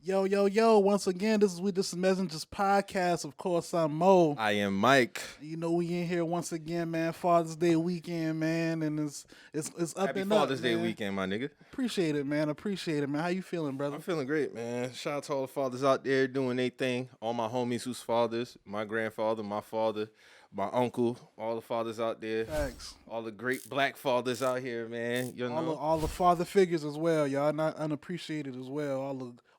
Yo, yo, yo, once again, this is We This Is Messengers podcast. Of course, I'm Mo. I am Mike. You know, we in here once again, man. Father's Day weekend, man, and it's up Happy and Father's up, Day man. weekend, my nigga. Appreciate it, man. Appreciate it, man. How you feeling, brother? I'm feeling great, man. Shout out to all the fathers out there doing their thing. All my homies who's fathers, my grandfather, my father, my uncle, all the fathers out there. Thanks. All the great black fathers out here, man. You know? All the father figures as well, y'all. Not unappreciated as well.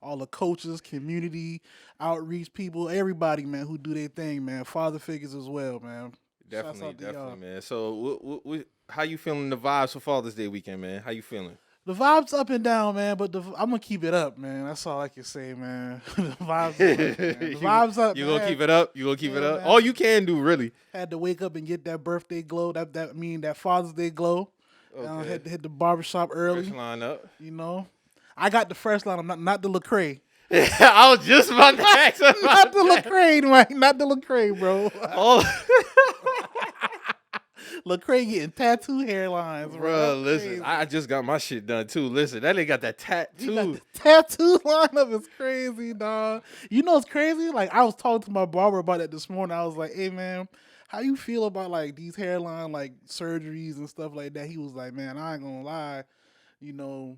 All the coaches, community, outreach people, everybody, man, who do their thing, man. Father figures as well, man. Shouts out to y'all. Definitely, man. So, how you feeling the vibes for Father's Day weekend, man? How you feeling? The vibes up and down, man, but I'm going to keep it up, man. That's all I can say, man. The vibes up, man. The vibes up, You man. gonna keep it up? You gonna keep it up? Man. All you can do, really. Had to wake up and get that birthday glow, that Father's Day glow. Okay. Had to hit the barbershop early, Fresh line up. you know. I got the fresh line, not the Lecrae. I was just about to ask about Not the that. Lecrae, right? Not the Lecrae, bro. Oh, Lecrae getting tattoo hairlines, bro. bro, That's listen, crazy. I just got my shit done too. Listen, that nigga got that You got tattoo. the tattoo lineup is crazy, dog. You know what's crazy? Like, I was talking to my barber about that this morning. I was like, hey, man, how you feel about, like, these hairline, like, surgeries and stuff like that? He was like, man, I ain't gonna lie. You know,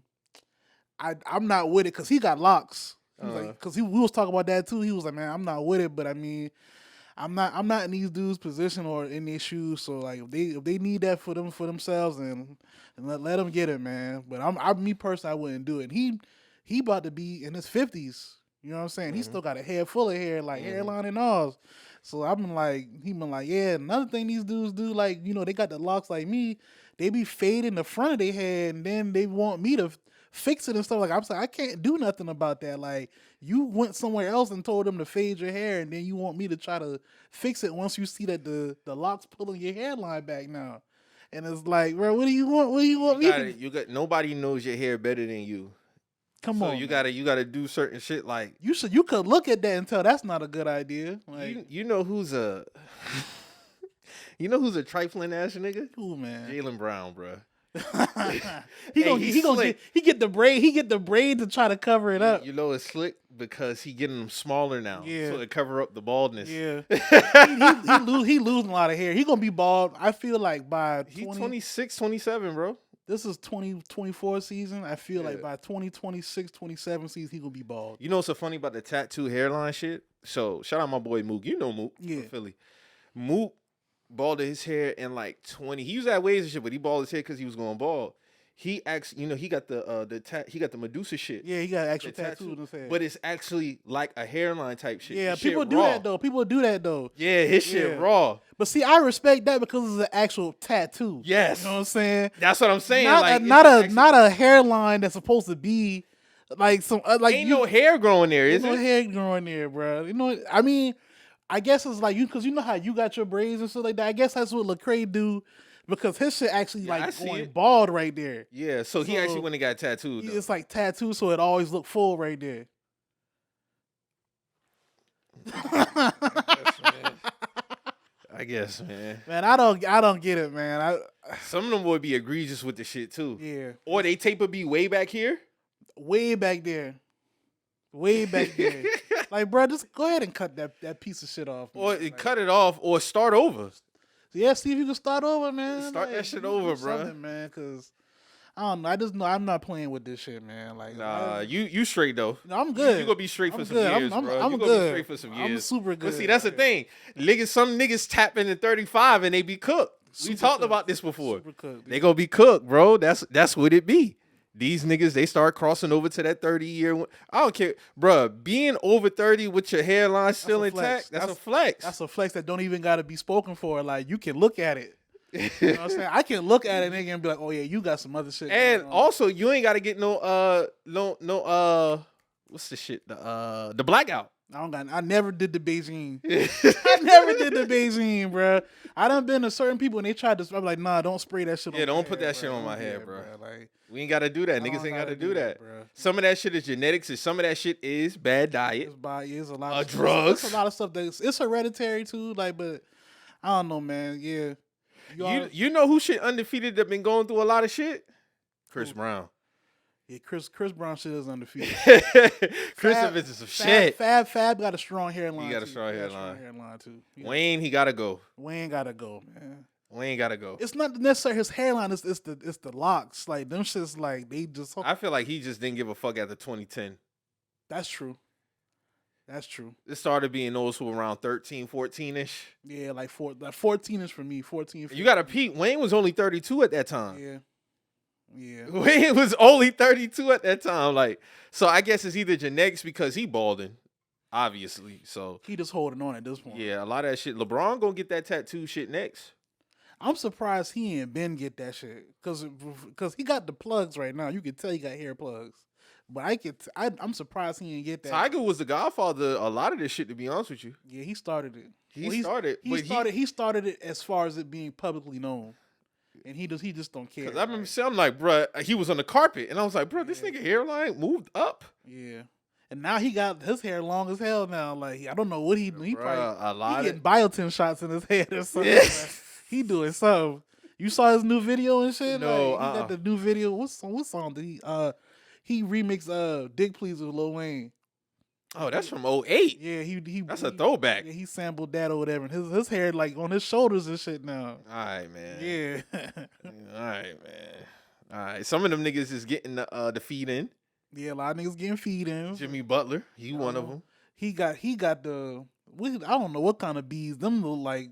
I'm not with it because he got locks. He was like, because we was talking about that, too. He was like, man, I'm not with it, but, I mean, I'm not in these dudes' position or in their shoes. So like if they need that for themselves and let them get it, man. But me personally, I wouldn't do it. He about to be in his 50s. You know what I'm saying? He still got a head full of hair, like hairline and all. So he been like, yeah. Another thing these dudes do, like, you know, they got the locks like me. They be fading the front of their head, and then they want me to fix it and stuff. Like, I'm saying, I can't do nothing about that. Like, you went somewhere else and told them to fade your hair, and then you want me to try to fix it once you see that the locks pulling your hairline back now. And it's like, bro, what do you want? What do you want me to? Nobody knows your hair better than you. Come on, you man. gotta do certain shit like You could look at that and tell that's not a good idea. Like, you know who's a you know who's a trifling ass nigga? who, man? Jaylen Brown, bro. He get the braid to try to cover it up. You know it's slick because he getting them smaller now, Yeah. so to cover up the baldness. Yeah, he losing a lot of hair. He gonna be bald. I feel like by He 26, 27, bro. This is 2024 season. I feel like Yeah. by 2026, 27 season, he gonna be bald. You know what's so funny about the tattoo hairline shit? So shout out my boy Mook. You know Mook Yeah. from Philly. Mook balded his hair in like 20. He used to have waves and shit, but he balded his hair because he was going bald. He actually, he got the Medusa shit. Yeah, he got actual The tattoo in his head. But it's actually like a hairline type shit. yeah, His shit people do raw. that though. People do that though. Yeah, his shit Yeah. raw. But see, I respect that because it's an actual tattoo. Yes. You know what I'm saying? That's what I'm saying. Not a hairline that's supposed to be like some like ain't no hair growing there, There's is no it? hair growing there, bro. You know, I mean, I guess it's like because you know how you got your braids and stuff like that. I guess that's what Lecrae do because his shit actually I like see going it. bald right there. Yeah, so he So, actually went and got tattooed. though. It's like tattoo, so it always look full right there. I guess, man. Man, I don't get it, man. Some of them would be egregious with the shit too. Yeah, Or they tape would be way back here. way back there. Like, bro, just go ahead and cut that piece of shit off. man. Or Like, cut it off or start over. yeah, see if you can start over, man. Start that shit over, do bro. something, man. Because I don't know. I just know I'm not playing with this shit, man. Like, Nah, you straight though. no, I'm good. You gonna be straight for I'm some good. years, I'm bro. I'm you gonna good. be straight for some years. I'm super good. But see, that's the thing. Some niggas tap into 35 and they be cooked. We Super talked cooked. about this before. Super cooked, They gonna be cooked, bro. That's what it be. These niggas, they start crossing over to that 30-year. I don't care, bro. Being over 30 with your hairline still a flex. intact, that's a flex. That's a flex that don't even got to be spoken for. Like, you can look at it. You know what I'm saying? I can look at it and be like, oh yeah, you got some other shit. And going on. also, you ain't got to get no what's the shit? The blackout. I never did the Beijing. I never did the Beijing, bro. I done been to certain people and they tried to. I'm like, nah, don't spray that shit. Yeah, on don't my put hair, that shit bro. on my Don't do hair, that, bro. Like, We ain't got to do that. I Niggas don't ain't got gotta to do that. bro. Some of that shit is genetics, and some of that shit is bad diet. It's a lot of drugs. It's a lot of stuff it's hereditary too. Like, but I don't know, man. Yeah, You know who shit undefeated that been going through a lot of shit? Chris Brown. Yeah, Chris Brown shit is undefeated. Chris Evans is some shit. Fab got a strong hairline. He got a too. strong He got hairline. hairline too. Wayne, he gotta go. Wayne gotta go, man. Wayne gotta go. It's not necessarily his hairline. It's the locks. Like them shits. Like they just. I feel like he just didn't give a fuck after 2010. That's true. That's true. It started being those who were around 13, 14-ish. Yeah, like 14 is for me. 14. You got to peep. Wayne was only 32 at that time. Yeah. Yeah. Wayne was only 32 at that time. Like, so I guess it's either genetics because he balding, obviously. So he just holding on at this point. Yeah, a lot of that shit. LeBron gonna get that tattoo shit next. I'm surprised he ain't Ben get that shit because he got the plugs right now. You can tell he got hair plugs. But I'm surprised he didn't get that. Tiger was the godfather of a lot of this shit, to be honest with you. Yeah, he started it. He started it as far as it being publicly known. And he just don't care. Because I remember saying, I'm like, bruh, he was on the carpet. And I was like, bro, this nigga hairline moved up. Yeah. And now he got his hair long as hell now. Like, I don't know what he probably getting biotin shots in his head or something. Yeah. He doing something. You saw his new video and shit? No, like, he got the new video. What song did he remixed Dick Please with Lil Wayne. Oh, that's from 08. Yeah, he that's a throwback. Yeah, he sampled that or whatever. And his hair like on his shoulders and shit now. All right, man. Yeah. All right, man. All right. Some of them niggas is getting the feed in. Yeah, a lot of niggas getting feed in. Jimmy Butler, he one of them. He got the I don't know what kind of bees. Them look like,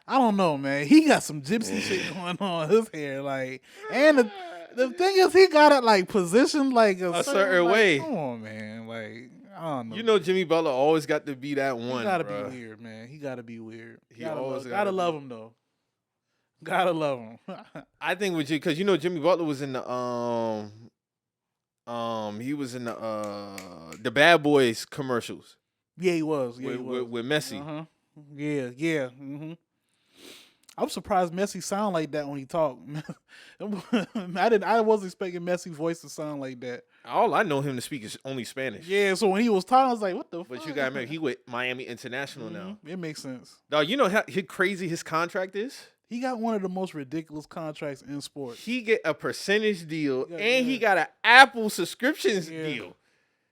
I don't know, man. He got some gypsy shit going on his hair, like, and the thing is, he got it like positioned like a certain way. Come on, man. Like, I don't know. You know, Jimmy Butler always got to be that one. He gotta be weird, man. He gotta be weird. He always gotta love him though. Gotta love him. I think with you, because you know Jimmy Butler was in the he was in the Bad Boys commercials. Yeah, he was. Yeah, with Messi. Uh-huh. Yeah. Mm-hmm. I'm surprised Messi sound like that when he talk. I wasn't expecting Messi's voice to sound like that. All I know him to speak is only Spanish. Yeah, so when he was talking, I was like, what the fuck? But you gotta remember, he with Miami International now. It makes sense. Dog, you know how crazy his contract is? He got one of the most ridiculous contracts in sports. He get a percentage deal, and he got an Apple subscriptions deal.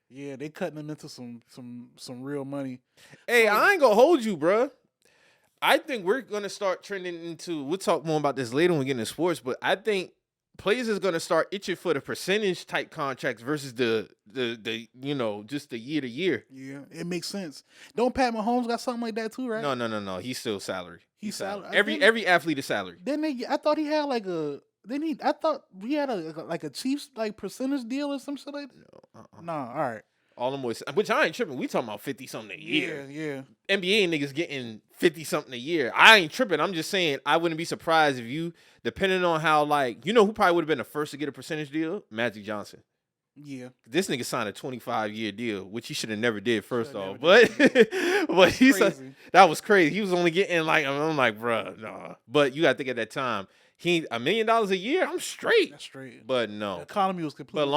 Yeah, they cutting him into some real money. Hey, I ain't gonna hold you, bruh. I think we're gonna start trending into. We'll talk more about this later when we get into sports, but I think players is gonna start itching for the percentage type contracts versus the just the year to year. Yeah, it makes sense. Don't Pat Mahomes got something like that too, right? No. He's still salary. He's salary. Every athlete is salary. I thought he had like a. I thought he had a Chiefs like percentage deal or some shit like that. No, all right. All them boys, which I ain't tripping. We talking about 50-something a year. Yeah. NBA niggas getting 50-something a year. I ain't tripping. I'm just saying I wouldn't be surprised if you, depending on how who probably would have been the first to get a percentage deal? Magic Johnson. Yeah. This nigga signed a 25-year deal, which he should have never did first off. But that was crazy. He was only getting I'm like, bruh, nah. But you got to think at that time, $1 million a year, I'm straight. That's straight. But no. The economy was completely. But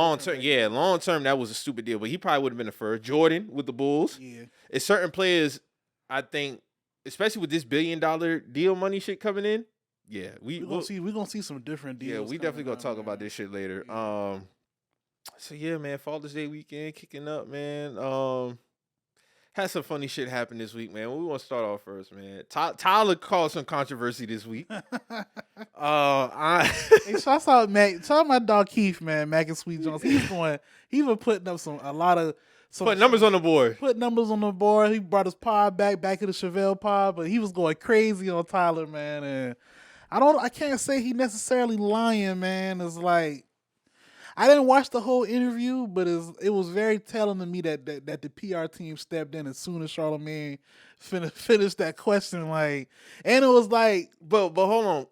long term, that was a stupid deal. But he probably would have been the first. Jordan with the Bulls. Yeah. It's certain players, I think, especially with this $1 billion deal money shit coming in. Yeah, we're gonna see some different deals. Yeah, we definitely gonna talk about this shit later. Yeah. So yeah, man, Father's Day weekend kicking up, man. Had some funny shit happen this week, man. We want to start off first, man. Tyla caused some controversy this week. Hey, shout out my dog Keith, man, Mac and Sweet Jones. He was putting up put numbers on the board. Put numbers on the board. He brought his pod back to the Chevelle pod, but he was going crazy on Tyler, man. And I can't say he necessarily lying, man. It's like, I didn't watch the whole interview, but it was very telling to me that the PR team stepped in as soon as Charlamagne finished that question, and it was like, but hold on,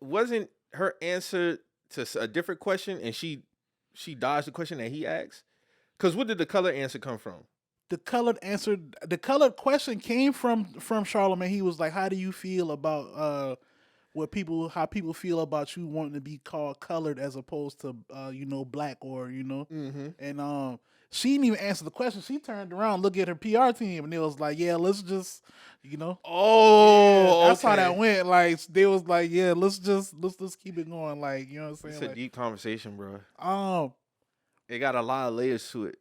wasn't her answer to a different question, and she dodged the question that he asked? Because what did the colored answer come from? The colored question came from Charlamagne. He was like, "How do you feel about how people feel about you wanting to be called colored as opposed to black or Mm-hmm. And she didn't even answer the question. She turned around, looked at her PR team, and it was like, yeah, let's just that's how that went. Like they was like, yeah, let's just keep it going. Like, you know what I'm saying? It's a deep conversation, bro. It got a lot of layers to it.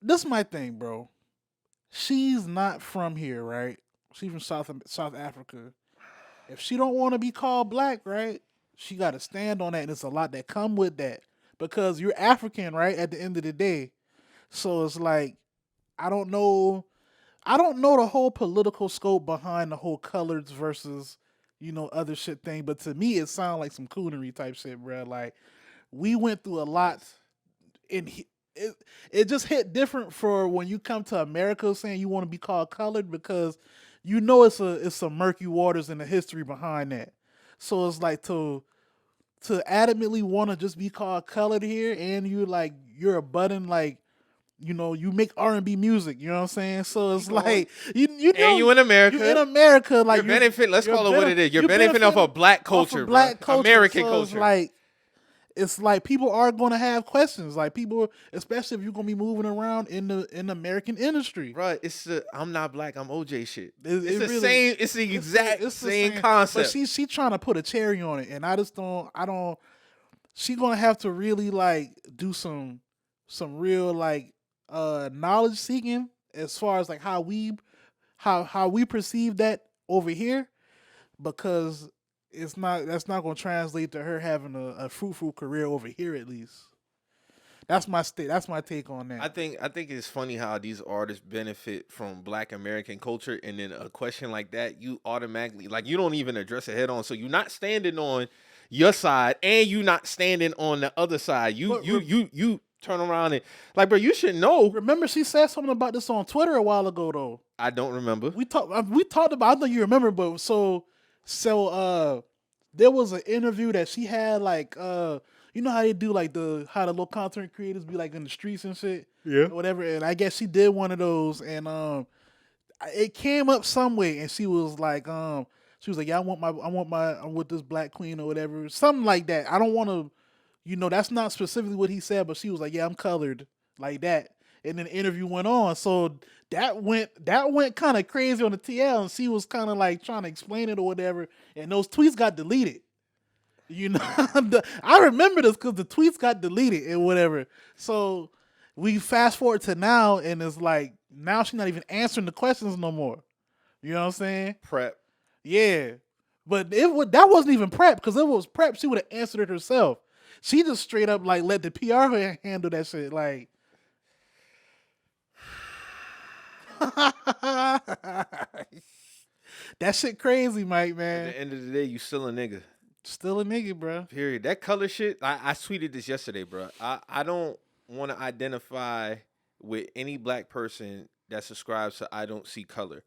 This is my thing, bro. She's not from here, right? She's from South Africa. If she don't want to be called black, right? She got to stand on that, and it's a lot that come with that because you're African, right? At the end of the day, so it's like I don't know. I don't know the whole political scope behind the whole colors versus other shit thing, but to me it sounds like some coonery type shit, bro. Like we went through a lot, and it just hit different for when you come to America saying you want to be called colored because it's some murky waters in the history behind that. So it's like to adamantly want to just be called colored here, and you're a budding you make R&B music, you know what I'm saying? So it's like and you in America. You in America, like you're benefit. Let's call it what it is. You're benefiting off of black culture, black bro. culture. American So culture. It's like people are going to have questions. Like people, especially if you're going to be moving around in the American industry. Right, it's the I'm not black, I'm OJ shit. It's the same. It's the exact same concept. But she trying to put a cherry on it, and I just don't. I don't. She gonna have to really do some real knowledge seeking as far as how we perceive that over here, because that's not going to translate to her having a fruitful career over here at least. That's my take on that. I think it's funny how these artists benefit from Black American culture, and then a question like that, you automatically you don't even address it head on. So you're not standing on your side, and you're not standing on the other side. You turn around and bro, you should know. Remember, she said something about this on Twitter a while ago, though. I don't remember. We talked about. I don't think you remember, but there was an interview that she had, you know how they do how the little content creators be in the streets and shit, Yeah, or whatever. And I guess she did one of those, and it came up some way, and she was like, yeah, I'm with this black queen or whatever, something like that. I don't want to. That's not specifically what he said, but she was like, yeah, I'm colored, like that. And then the interview went on. So that went kind of crazy on the TL, and she was kind of trying to explain it or whatever. And those tweets got deleted. I remember this because the tweets got deleted and whatever. So we fast forward to now, and it's now she's not even answering the questions no more. You know what I'm saying? Prep. Yeah. But that wasn't even prep, because if it was prep, she would have answered it herself. She just straight up let the PR handle that shit. That shit crazy, Mike, man. At the end of the day, you still a nigga. Still a nigga, bro. Period. That color shit, I tweeted this yesterday, bro. I don't want to identify with any black person that subscribes to I don't see color,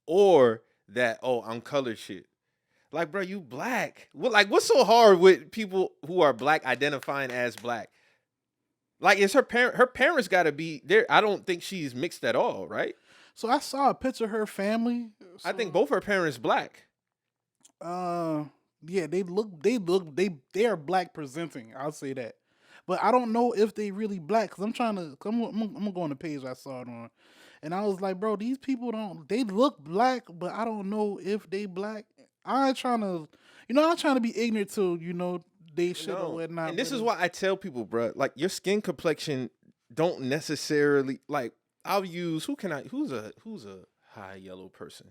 or that I'm colored shit. Bro, you black. What's so hard with people who are black identifying as black? It's her parents got to be there. I don't think she's mixed at all, right? So I saw a picture of her family. I think both her parents black. Yeah, they are black presenting. I'll say that, but I don't know if they really black. Cause I'm gonna go on the page I saw it on, and I was like, bro, these people they look black, but I don't know if they black. I'm trying to be ignorant to, they shit or whatnot. And this is why I tell people, bro, your skin complexion don't necessarily I'll use who's a high yellow person?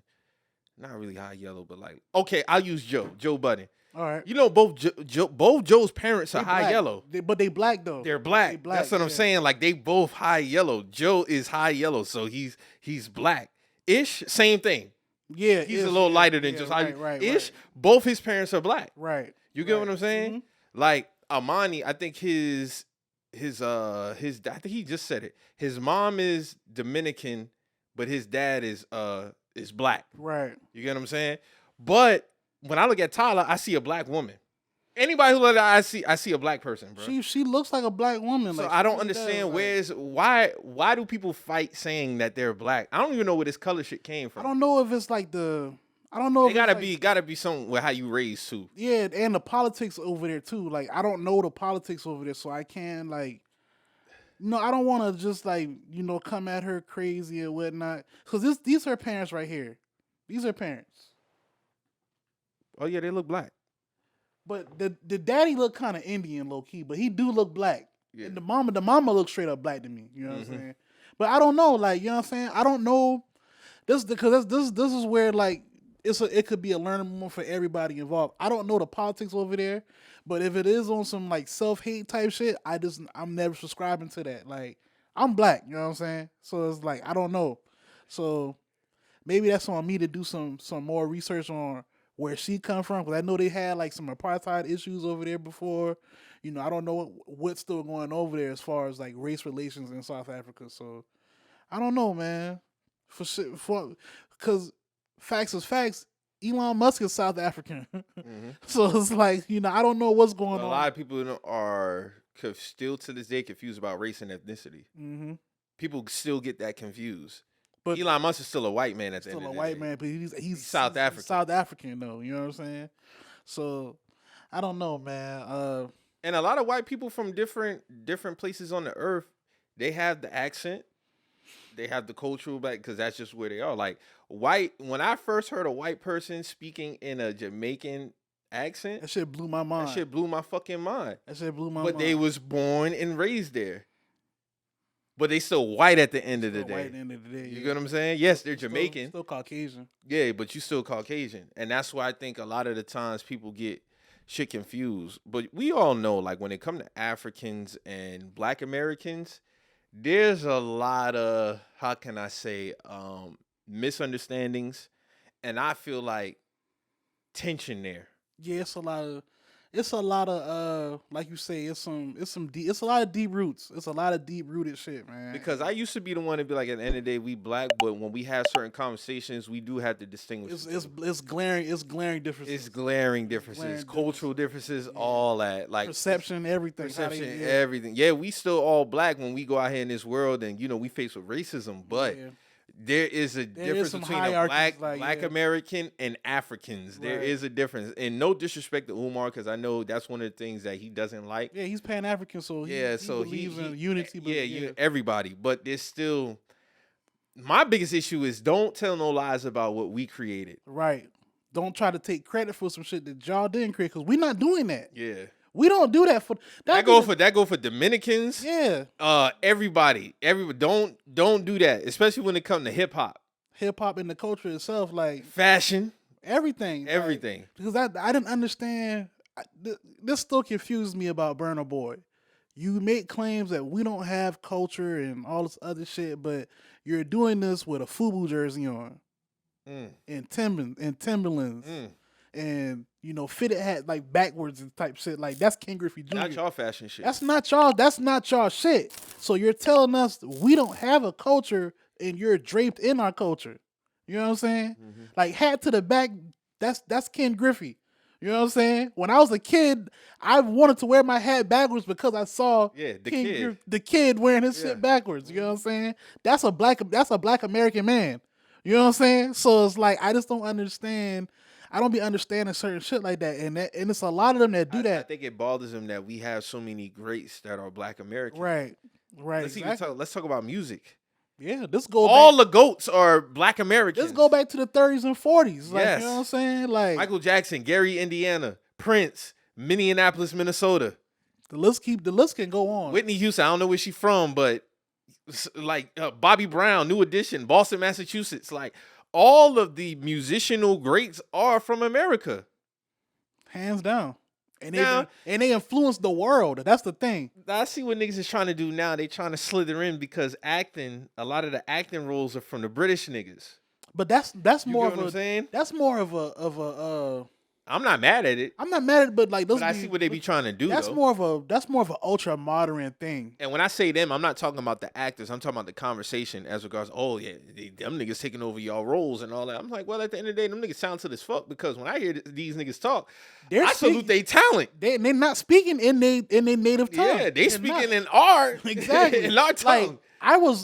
Not really high yellow, but okay, I'll use Joe Budden. All right. Both Joe's parents are high black. yellow. But they black though. They're black. They black. That's what I'm saying. They both high yellow. Joe is high yellow, so he's black. Ish, same thing. Yeah, he's a little lighter than just right, ish. Both his parents are black. Right. You get what I'm saying? Mm-hmm. Amani, I think his I think he just said it. His mom is Dominican, but his dad is black. Right. You get what I'm saying? But when I look at Tyla, I see a black woman. Anybody who look at that, I see a black person, bro. She looks like a black woman. So I don't understand why do people fight saying that they're black? I don't even know where this color shit came from. I don't know if it's I don't know. It gotta be something with how you raised too. Yeah, and the politics over there too. I don't know the politics over there, so I can't I don't want to just come at her crazy or whatnot. Because these are her parents right here. These are her parents. Oh yeah, they look black. But the daddy look kind of Indian low key, but he do look black. Yeah. And the mama looks straight up black to me. You know what I'm saying? But I don't know, like, you know what I'm saying? I don't know. This is where like it could be a learning moment for everybody involved. I don't know the politics over there, but if it is on some like self-hate type shit, I'm never subscribing to that. Like, I'm black, you know what I'm saying? So it's like I don't know. So maybe that's on me to do some more research on where she come from, because I know they had like some apartheid issues over there before. You know, I don't know what's still going over there as far as like race relations in South Africa. So I don't know, man. Because facts is facts. Elon Musk is South African, so it's like, you know, I don't know what's going on. A lot of people are still to this day confused about race and ethnicity. People still get that confused. But Elon Musk is still a white man at the end of the day. Still a white man, but he's South African. South African though, you know what I'm saying? So I don't know, man. And a lot of white people from different places on the earth, they have the accent, they have the cultural back, because that's just where they are. Like when I first heard a white person speaking in a Jamaican accent, that shit blew my mind. That shit blew my fucking mind. That shit blew my mind. But they was born and raised there. But they still white at the end of the day. White at the end of the day. You get what I'm saying? Yes, they're Jamaican. Still Caucasian. Yeah, but you still Caucasian. And that's why I think a lot of the times people get shit confused. But we all know, like, when it comes to Africans and Black Americans, there's a lot of, how can I say, misunderstandings. And I feel like tension there. Yeah, it's a lot of like you say, it's a lot of deep roots. It's a lot of deep rooted shit, man. Because I used to be the one to be like, at the end of the day, we black, but when we have certain conversations, we do have to distinguish. It's glaring differences. It's glaring differences, cultural differences, all that, like perception, everything. Everything. Yeah, we still all black when we go out here in this world, and you know we face with racism, but. Yeah. There is a difference between a black American and Africans. There is a difference. And no disrespect to Umar, because I know that's one of the things that he doesn't like. Yeah, he's Pan-African, so he believes in unity. But everybody. But there's still... My biggest issue is don't tell no lies about what we created. Right. Don't try to take credit for some shit that y'all didn't create, because we're not doing that. Yeah. We don't do that for that go for Dominicans. Yeah. Everybody don't do that, especially when it comes to hip hop. Hip hop and the culture itself, like fashion, everything. Like, because I didn't understand. This still confuses me about Burna Boy. You make claims that we don't have culture and all this other shit, but you're doing this with a FUBU jersey on, and Timberlands. And, you know, fitted hat like backwards and type shit. Like, that's King Griffey Jr. Not y'all fashion shit. That's not y'all shit. So you're telling us we don't have a culture and you're draped in our culture. You know what I'm saying? Like, hat to the back, that's Ken Griffey. You know what I'm saying? When I was a kid, I wanted to wear my hat backwards because I saw the kid wearing his shit backwards. You know what I'm saying? That's a black American man. You know what I'm saying? So it's like, I just don't understand. I don't be understanding certain shit like that, and it's a lot of them that do that. I think it bothers them that we have so many greats that are Black Americans. Right. Let's talk about music. Yeah, the GOATs are Black Americans. Let's go back to the 30s and 40s. Like, yes. You know what I'm saying? Like Michael Jackson, Gary, Indiana, Prince, Minneapolis, Minnesota. The list can go on. Whitney Houston, I don't know where she's from, but like Bobby Brown, New Edition, Boston, Massachusetts, like. All of the musicianal greats are from America. Hands down. And they influence the world. That's the thing. I see what niggas is trying to do now. They trying to slither in because a lot of the acting roles are from the British niggas. But that's more of what I'm saying? That's more of a I'm not mad at it. I'm not mad at it, but like I see what they be trying to do. That's more of an ultra modern thing. And when I say them, I'm not talking about the actors. I'm talking about the conversation as regards. Oh yeah, them niggas taking over y'all roles and all that. I'm like, well, at the end of the day, them niggas talented as fuck, because when I hear these niggas talk, I salute their talent. They're not speaking in their native tongue. Yeah, they speaking in art. Exactly. In our tongue. Like,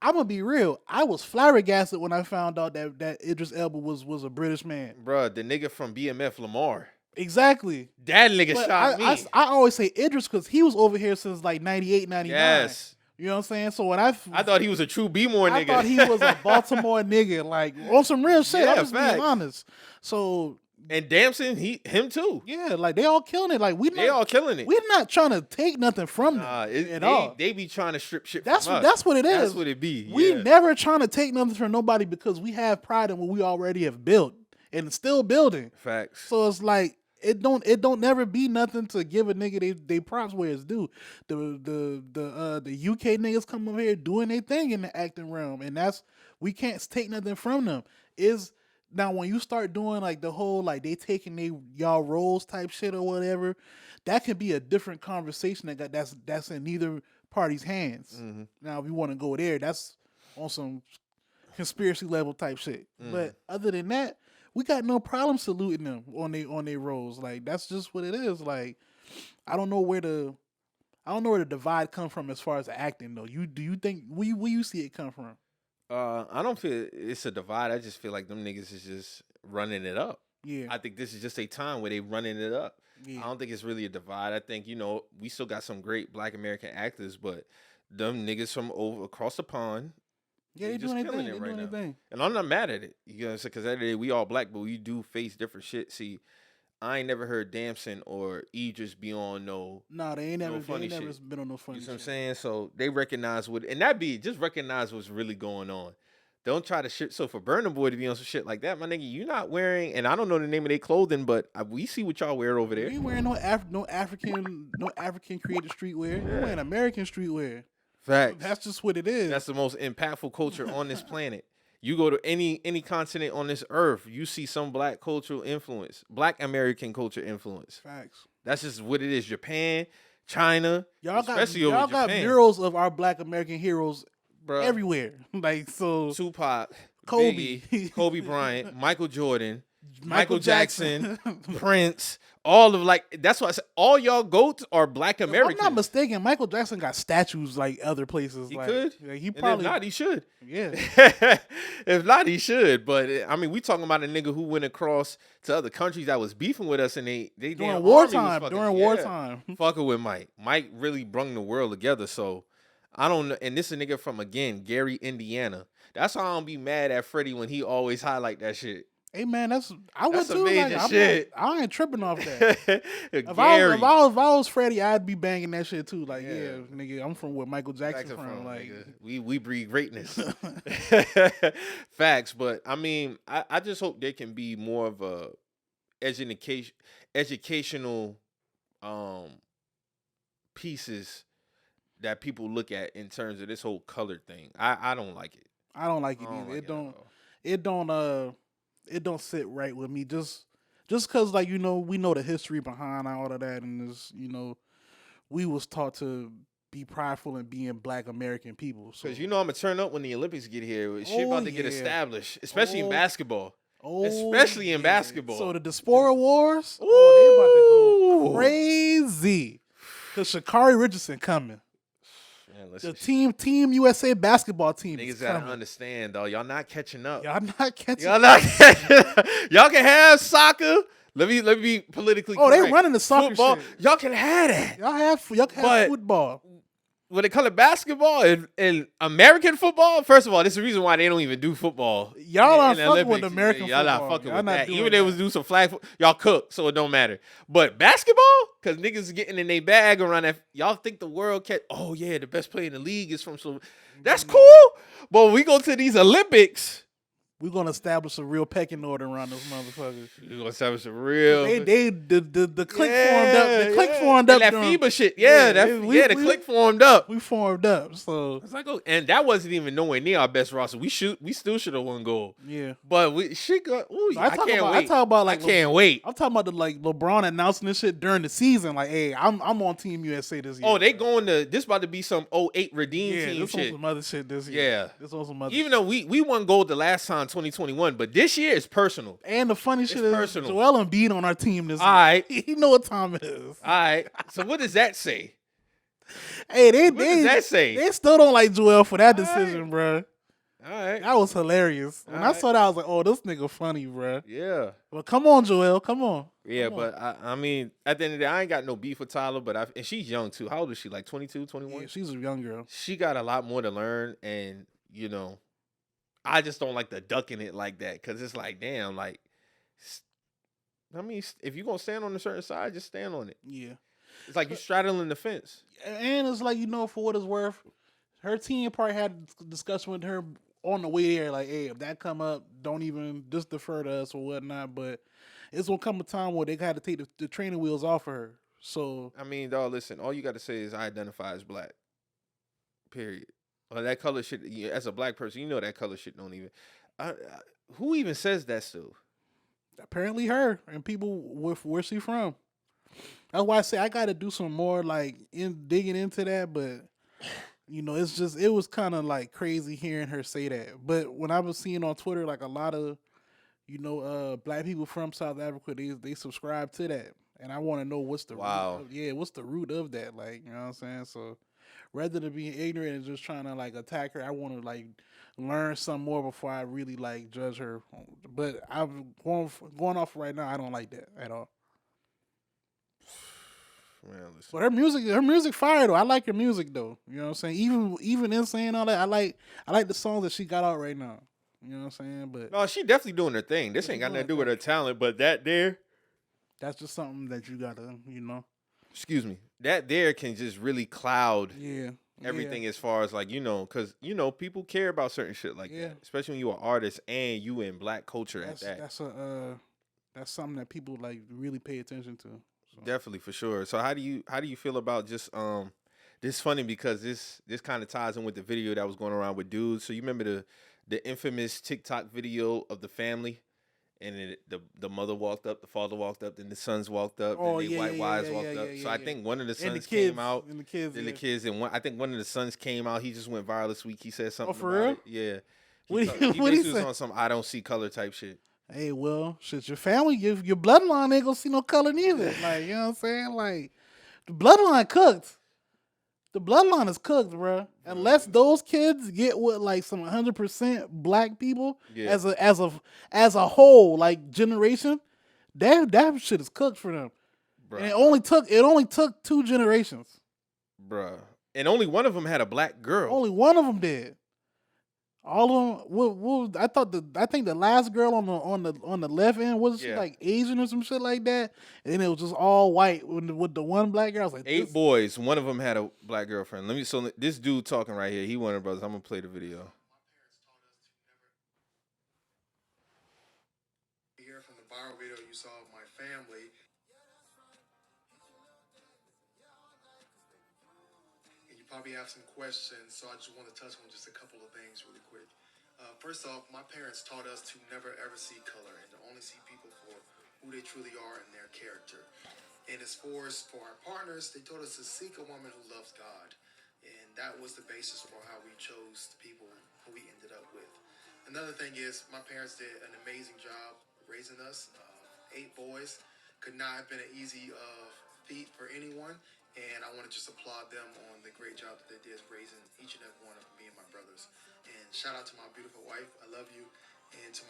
I'm gonna be real. I was flabbergasted when I found out that Idris Elba was a British man. Bruh, the nigga from BMF Lamar. Exactly. That nigga shot me. I always say Idris because he was over here since like 98, 99. Yes. You know what I'm saying? So when I thought he was a true B-more nigga. I thought he was a Baltimore nigga, like on some real shit. Yeah, I'm just being honest. So And Damson, him too. Yeah, like they all killing it. Like They all killing it. We're not trying to take nothing from them at all. They be trying to strip shit That's from us. That's what it is. That's what it be. We never trying to take nothing from nobody because we have pride in what we already have built and still building. Facts. So it's like it don't never be nothing to give a nigga they props where it's due. The UK niggas come over here doing their thing in the acting realm, and we can't take nothing from them. Now, when you start doing like the whole like they taking y'all roles type shit or whatever, that can be a different conversation that's in neither party's hands. Mm-hmm. Now, if you want to go there, that's on some conspiracy level type shit. Mm-hmm. But other than that, we got no problem saluting them on their roles. Like that's just what it is. Like I don't know where the divide come from as far as the acting though. Do you think where you see it come from? I don't feel it's a divide. I just feel like them niggas is just running it up. Yeah. I think this is just a time where they running it up. Yeah. I don't think it's really a divide. I think, we still got some great Black American actors, but them niggas from across the pond, yeah, they just killing it right now. And I'm not mad at it. You know what I'm saying? Because at the end of the day, we all black, but we do face different shit. See, I ain't never heard Damson or Idris be on they ain't never been on no funny shit. You know what I'm saying? So they recognize just recognize what's really going on. Don't try to shit. So for Burna Boy to be on some shit like that, my nigga, you not wearing, and I don't know the name of their clothing, but we see what y'all wear over there. You ain't wearing no African created streetwear. You're wearing American streetwear. Facts. That's just what it is. That's the most impactful culture on this planet. You go to any continent on this earth, you see some black cultural influence, Black American culture influence. Facts. That's just what it is. Japan, China, y'all got murals of our Black American heroes, bruh, everywhere. Like so, Tupac, Biggie, Kobe Bryant, Michael Jordan, Michael Jackson, Prince. All of that's why I said all y'all goats are Black Americans. If I'm not mistaken, Michael Jackson got statues like other places. He could. Yeah, he probably. If not, he should. Yeah. If not, he should. But I mean, we talking about a nigga who went across to other countries that was beefing with us, and they during wartime. Wartime, fucking with Mike. Mike really brung the world together. So I don't know. And this is a nigga from again Gary, Indiana. That's how I don't be mad at Freddie when he always highlight that shit. Hey man, I would too. Major shit. I ain't tripping off that. if I was Freddie, I'd be banging that shit too. Like, yeah nigga, I'm from where Michael Jackson from. Like, nigga. we breed greatness. Facts, but I mean, I just hope there can be more of a educational pieces that people look at in terms of this whole color thing. I don't like it. I don't like it either. It don't sit right with me. Just because, like, we know the history behind all of that, and this, we was taught to be prideful in being Black American people. Because I'm gonna turn up when the Olympics get here. Shit about to get established, especially in basketball. Especially in basketball. So the Diaspora Wars, they about to go crazy. Because Sha'Carri Richardson coming. Man, the team USA basketball team. Niggas gotta understand, though. Y'all not catching up. Y'all not catching up. Y'all can have soccer. Let me be politically correct. They running the soccer football. Shit. Y'all can have that. Y'all can have football. When it comes to basketball and American football, first of all, this is the reason why they don't even do football. Y'all aren't fucking with American football. Y'all not fucking with that. Even if they was do some flag, y'all cook, so it don't matter. But basketball, because niggas getting in their bag around that. Y'all think the world the best player in the league is from some. That's cool. But when we go to these Olympics, we're gonna establish a real pecking order around those motherfuckers. We're gonna establish a real. The click formed up. The click formed up. That FIBA shit. The click formed up. We formed up. So it's like, and that wasn't even nowhere near our best roster. We still should have won gold. Yeah, but I can't wait. I'm talking about the LeBron announcing this shit during the season. Like, hey, I'm on Team USA this year. Oh, they going to this about to be some 08 redeem team this shit. This on some other shit this year. Yeah, this on some other. Even though we won gold the last time. 2021, but this year is personal. And the funny shit is personal. Joel Embiid on our team this year. All right. You know what time it is. All right. So what does that say? Hey, what does that say? They still don't like Joel for that decision, bro. All right. That was hilarious. When I saw that, I was like, oh, this nigga funny, bro. Yeah. Well, come on, Joel. Come on. Yeah, but I mean, at the end of the day, I ain't got no beef with Tyla, but and she's young too. How old is she? Like 22, 21? Yeah, she's a young girl. She got a lot more to learn, and, I just don't like the ducking it like that because it's like, damn, like, I mean, if you're gonna stand on a certain side, just stand on it. Yeah. It's like you straddling the fence. And it's like, for what it's worth, her team probably had a discussion with her on the way there, like, hey, if that come up, don't even just defer to us or whatnot. But it's gonna come a time where they got to take the training wheels off of her. So I mean, dog, listen, all you got to say is I identify as black. Period. Well, that color shit. As a black person, you know that color shit don't even. Who even says that still? apparently her and people with where she from. That's why I say I got to do some more digging into that, but it was kind of like crazy hearing her say that. But when I was seeing on Twitter, like a lot of black people from South Africa, they subscribe to that, and I want to know what's the what's the root of that, like, you know what I'm saying? So rather than being ignorant and just trying to like attack her, I want to like learn some more before I really like judge her. But I'm going off right now. I don't like that at all. Man, listen. But her music fire though. I like her music though. You know what I'm saying? Even in saying all that, I like the songs that she got out right now. You know what I'm saying? But no, she definitely doing her thing. This ain't got nothing to do with her talent, but that there, that's just something that you gotta, excuse me, that there can just really cloud everything yeah. as far as like, because people care about certain shit like that, especially when you're an artist and you in black culture at that. That's something that people like really pay attention to. So. Definitely, for sure. So how do you feel about just this funny because this kind of ties in with the video that was going around with dudes. So you remember the infamous TikTok video of the family, and the mother walked up, the father walked up, then the sons walked up, then the white wives walked up. So I think one of the sons came out, and the kids, and I think one of the sons came out. He just went viral this week. He said something. Oh, for real? It. Yeah. What he was on some I don't see color type shit. Hey, well, shit, your family, your bloodline ain't gonna see no color neither. Like, you know what I'm saying? Like, the bloodline cooked. The bloodline is cooked, bro. Unless those kids get with like some 100% black people as a whole, like generation, that shit is cooked for them. Bruh. And it only took 2 generations, bruh. And only one of them had a black girl. Only one of them did. All of them. I think the last girl on the left end was she like Asian or some shit like that, and then it was just all white with the one black girl. I was like, 8 boys, one of them had a black girlfriend. So this dude talking right here, he one of the brothers. I'm gonna play the video. Here from the viral video you saw of my family. Probably have some questions, so I just want to touch on just a couple of things really quick. First off, my parents taught us to never ever see color and to only see people for who they truly are and their character. And as far as for our partners, they taught us to seek a woman who loves God, and that was the basis for how we chose the people who we ended up with. Another thing is my parents did an amazing job raising us. 8 boys could not have been an easy feat for anyone. And I want to just applaud them on the great job that they did raising each and every one of me and my brothers. And shout out to my beautiful wife. I love you. And to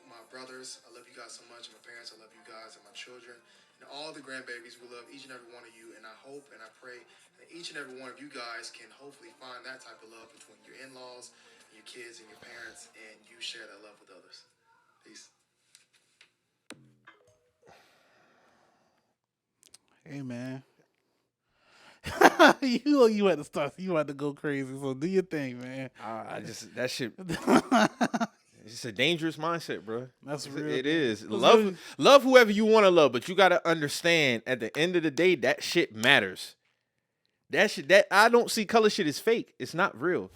my brothers, I love you guys so much. And my parents, I love you guys. And my children. And all the grandbabies, we love each and every one of you. And I hope and I pray that each and every one of you guys can hopefully find that type of love between your in-laws, your kids, and your parents. And you share that love with others. Peace. Hey, man. you had to start. You had to go crazy. So do your thing, man. That shit. It's a dangerous mindset, bro. That's real. It is. Love whoever you want to love, but you gotta understand. At the end of the day, that shit matters. That I don't see color shit is fake. It's not real.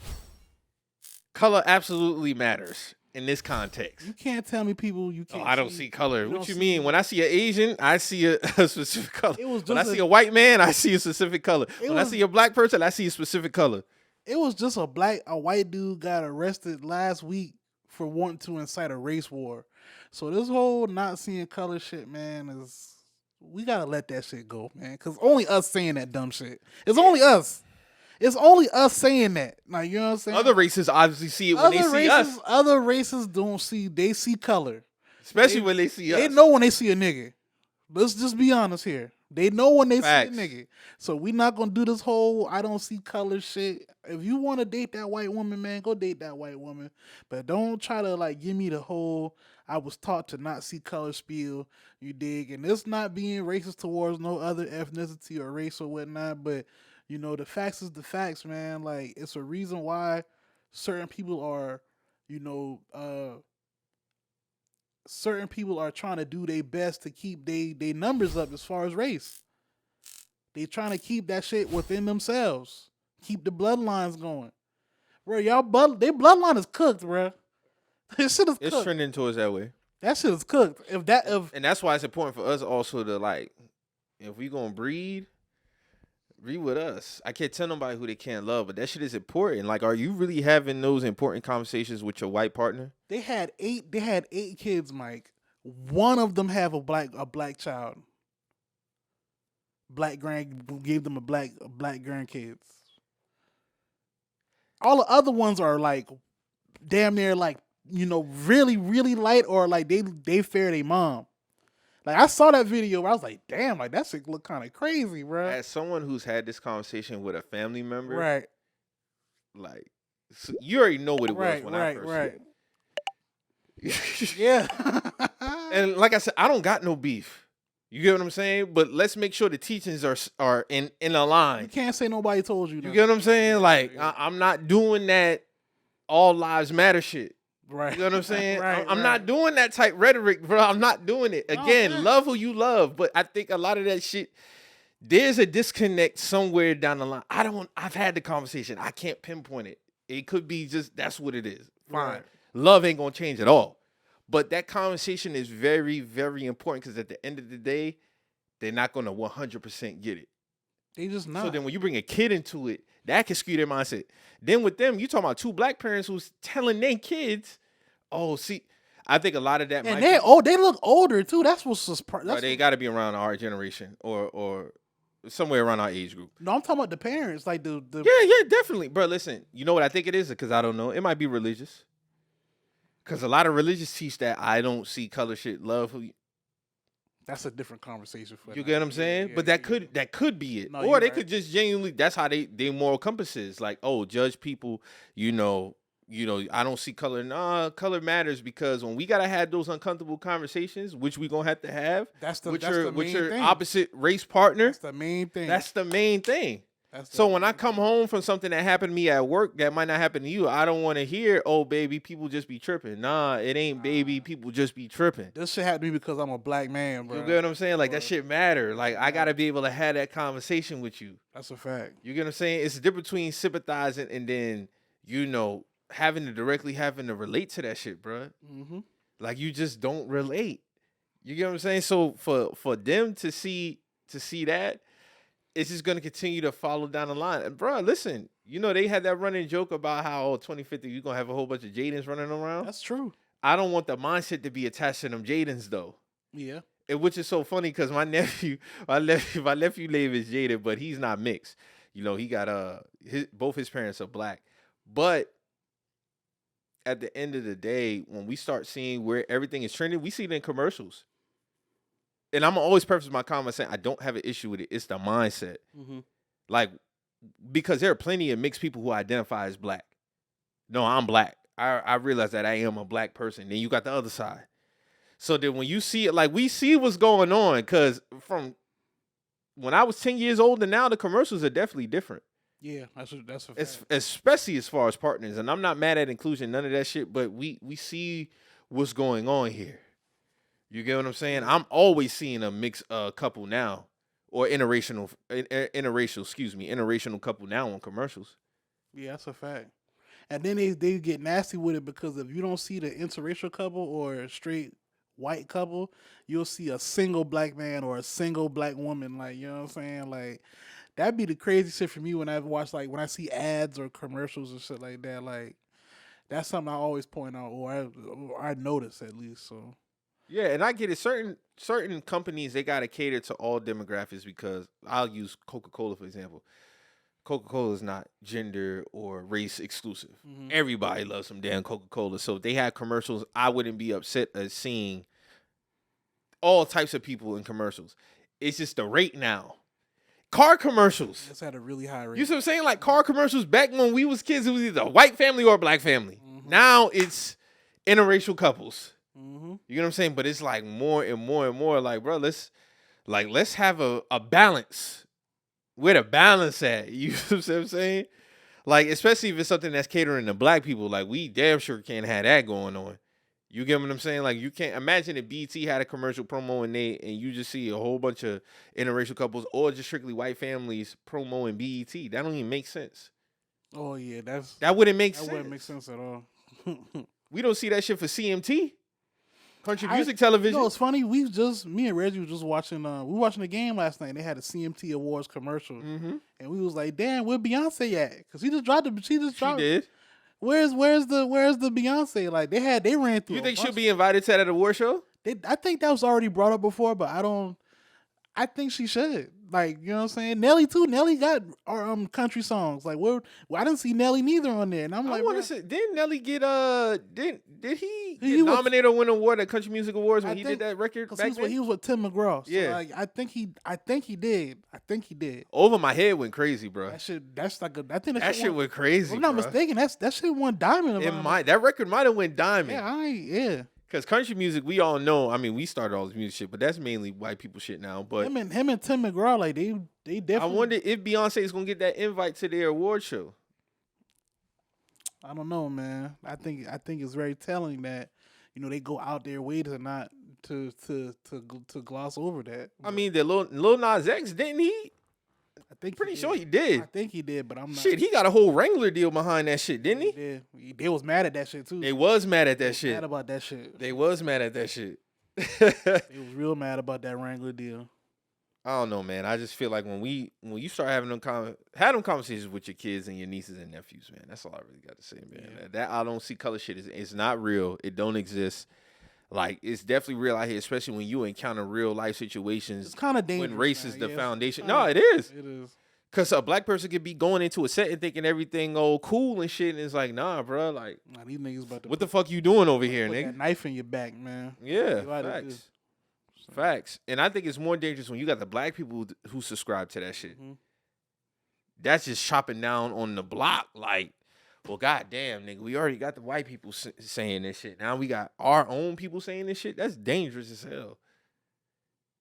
Color absolutely matters in this context. You can't tell me people you can't. I don't see color. What you mean? When I see an Asian, I see a specific color. When I see a white man, I see a specific color. When I see a black person, I see a specific color. It was just a white dude got arrested last week for wanting to incite a race war. So this whole not seeing color shit, man, we gotta let that shit go, man. Cause only us saying that dumb shit. It's only us. It's only us saying that. Like, you know what I'm saying? Other races obviously see it when they see us. Other races they see color. Especially when they see us. They know when they see a nigga. Let's just be honest here. They know when they Facts. see a nigga. So we not gonna do this whole I don't see color shit. If you want to date that white woman, man, go date that white woman. But don't try to like give me the whole I was taught to not see color spiel. You dig? And it's not being racist towards no other ethnicity or race or whatnot. But you know the facts is the facts, man. Like it's a reason why certain people are, you know, certain people are trying to do their best to keep they numbers up as far as race. They trying to keep that shit within themselves. Keep the bloodlines going. Bro, their bloodline is cooked, bro. This shit is It's cooked. trending towards that way. That shit is cooked. And that's why it's important for us also to like, if we gonna breed with us. I can't tell nobody who they can't love, but that shit is important. Like, are you really having those important conversations with your white partner? They had eight kids, Mike. One of them have a black child. Gave them a black grandkids. All the other ones are like damn near like, you know, really, really light or like they fear their mom. Like I saw that video where I was like, damn, like that shit look kind of crazy, bro. As someone who's had this conversation with a family member, Right. Like, so you already know what it was when I first Yeah. And like I said, I don't got no beef. You get what I'm saying? But let's make sure the teachings are in a line. You can't say nobody told you. You get what I'm saying? Like, I'm not doing that all lives matter shit. Right. You know what I'm saying? Right, I'm not doing that type rhetoric, bro. I'm not doing it. Again, man. love who you love. But I think a lot of that shit, there's a disconnect somewhere down the line. I've had the conversation. I can't pinpoint it. It could be just, that's what it is. Fine. Right. Love ain't going to change at all. But that conversation is very, very important because at the end of the day, they're not going to 100% get it. They just not. So then when you bring a kid into it, that can skew their mindset. Then with them, you talking about two black parents who's telling their kids, oh, see, I think a lot of that and might they look older too. That's what's they got to be around our generation or somewhere around our age group. No, I'm talking about the parents. Like the Yeah, definitely. Bro, listen, you know what I think it is? Because I don't know. It might be religious. Because a lot of religions teach that I don't see color shit, love who you. That's a different conversation for You get what I'm saying? Yeah, but that could be it. No, Or you're they right. could just genuinely, that's how they moral compass is. Like, oh, judge people, you know, I don't see color. Nah, color matters because when we gotta have those uncomfortable conversations, which we gonna have to have with your opposite race partner. That's the main thing. That's the main thing. So when I come home from something that happened to me at work that might not happen to you, I don't want to hear, oh, baby, people just be tripping. Nah, it ain't baby, people just be tripping. this shit happened to me because I'm a black man, bro. You get what I'm saying? Like, that shit matter. Like, I got to be able to have that conversation with you. That's a fact. You get what I'm saying? It's the difference between sympathizing and then, having to relate to that shit, bro. Mm-hmm. Like, you just don't relate. You get what I'm saying? So, for them to see that, it's just going to continue to follow down the line. And, bro, listen, they had that running joke about how 2050, you're going to have a whole bunch of Jadens running around. That's true. I don't want the mindset to be attached to them Jadens, though. Yeah. Which is so funny because my nephew name is Jaden, but he's not mixed. He got both his parents are black. But at the end of the day, when we start seeing where everything is trending, we see it in commercials. And I'm always preface my comment saying I don't have an issue with it. It's the mindset. Mm-hmm. Like, because there are plenty of mixed people who identify as black. No, I'm black. I realize that I am a black person. Then you got the other side. So then when you see it, like we see what's going on, because from when I was 10 years old and now the commercials are definitely different. Yeah, that's a fact. Especially as far as partners. And I'm not mad at inclusion, none of that shit, but we see what's going on here. You get what I'm saying? I'm always seeing a mixed couple now, or interracial couple now on commercials. Yeah, that's a fact. And then they get nasty with it because if you don't see the interracial couple or a straight white couple, you'll see a single black man or a single black woman. Like, you know what I'm saying? Like, that'd be the crazy shit for me when I watch, like, when I see ads or commercials and shit like that. Like, that's something I always point out, or I notice at least. So. Yeah, and I get it. Certain companies, they got to cater to all demographics because I'll use Coca-Cola, for example. Coca-Cola is not gender or race exclusive. Mm-hmm. Everybody loves some damn Coca-Cola. So if they had commercials, I wouldn't be upset at seeing all types of people in commercials. It's just the rate now. Car commercials. It's at a really high rate. You see what I'm saying? Like car commercials back when we was kids, it was either a white family or a black family. Now it's interracial couples. You know what I'm saying? But it's like more and more and more. Like, bro, let's have a balance. Where the balance at? You know what I'm saying? Like, especially if it's something that's catering to black people, like we damn sure can't have that going on. You get what I'm saying? Like, you can't imagine if BT had a commercial promo and you just see a whole bunch of interracial couples or just strictly white families promoing BET. That don't even make sense. Oh yeah, that wouldn't make sense. That wouldn't make sense at all. We don't see that shit for CMT, country music television. You know, it's funny. Me and Reggie was just watching. We were watching the game last night. And they had a CMT Awards commercial, and we was like, "Damn, where Beyonce at?" Because she just dropped. She did. Where's the Beyonce? Like they ran through. You think she'll be invited to that award show? I think that was already brought up before, but I think she should. Like, you know what I'm saying? Nelly too. Nelly got country songs. Like, I didn't see Nelly neither on there, and I'm like, I want to say, didn't Nelly get did he get nominated or win an award at Country Music Awards when he did that record back then? He was with Tim McGraw. So Yeah, like, I think he did. I think he did. Over My Head went crazy, bro. I think that shit went crazy. If I'm not mistaken, that shit went diamond. That record might have went diamond. Yeah. Because country music, we all know. I mean, we started all this music shit, but that's mainly white people shit now. But him and Tim McGraw, like they definitely. I wonder if Beyonce is gonna get that invite to their award show. I don't know, man. I think it's very telling that they go out their way to not to gloss over that. I mean, the Lil Nas X, didn't he? I think pretty sure he did. I think he did, but I'm not. Shit, he got a whole Wrangler deal behind that shit, didn't he? Yeah, they was mad at that shit too. They was mad at that shit. Mad about that shit. They was mad at that shit. They was real mad about that Wrangler deal. I don't know, man. I just feel like when you start having them conversations with your kids and your nieces and nephews, man. That's all I really got to say, man. Yeah. That I don't see color shit. It's not real. It don't exist. Like, it's definitely real out here, especially when you encounter real life situations. It's kind of dangerous. When race is the foundation. No, it is. It is. Because a black person could be going into a set and thinking everything cool and shit, and it's like, nah, bro. Like, these niggas about to what the fuck you doing over here, put nigga? That knife in your back, man. Yeah, facts. Facts. And I think it's more dangerous when you got the black people who subscribe to that shit. That's just chopping down on the block. Like, well, goddamn, nigga, we already got the white people saying this shit. Now we got our own people saying this shit. That's dangerous as hell.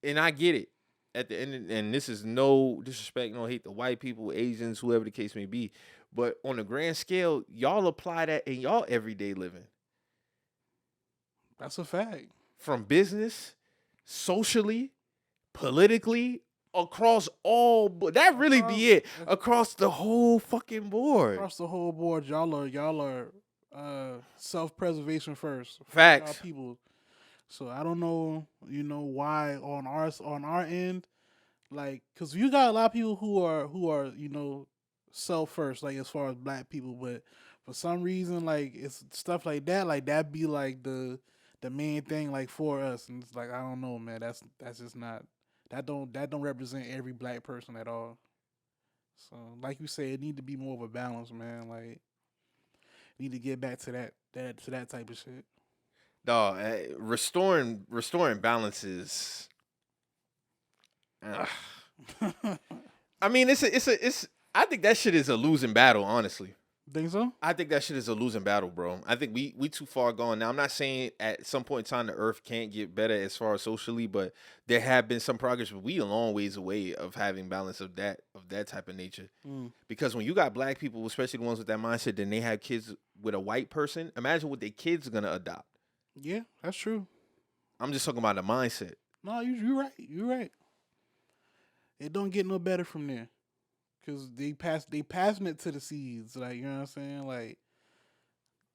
And I get it. At the end, and this is no disrespect, no hate to white people, Asians, whoever the case may be. But on a grand scale, y'all apply that in y'all everyday living. That's a fact. From business, socially, politically, across all, but that really be it. Across the whole fucking board. Across the whole board, y'all are self-preservation first. Facts. Y'all people. So I don't know, why on our end, like, cause you got a lot of people who are self first, like as far as black people, but for some reason, like it's stuff like that be like the main thing, like for us, and it's like I don't know, man. That's just not that don't represent every black person at all. So like you say, it need to be more of a balance, man. Like need to get back to that type of shit. Dog, restoring balances. I mean, it's. I think that shit is a losing battle. Honestly, think so? I think that shit is a losing battle, bro. I think we too far gone now. I'm not saying at some point in time the earth can't get better as far as socially, but there have been some progress. But we a long ways away of having balance of that type of nature. Because when you got black people, especially the ones with that mindset, then they have kids with a white person. Imagine what their kids are gonna adopt. Yeah, that's true. I'm just talking about the mindset. No, you're right. You're right. It don't get no better from there, cause they passing it to the seeds. Like, you know what I'm saying? Like,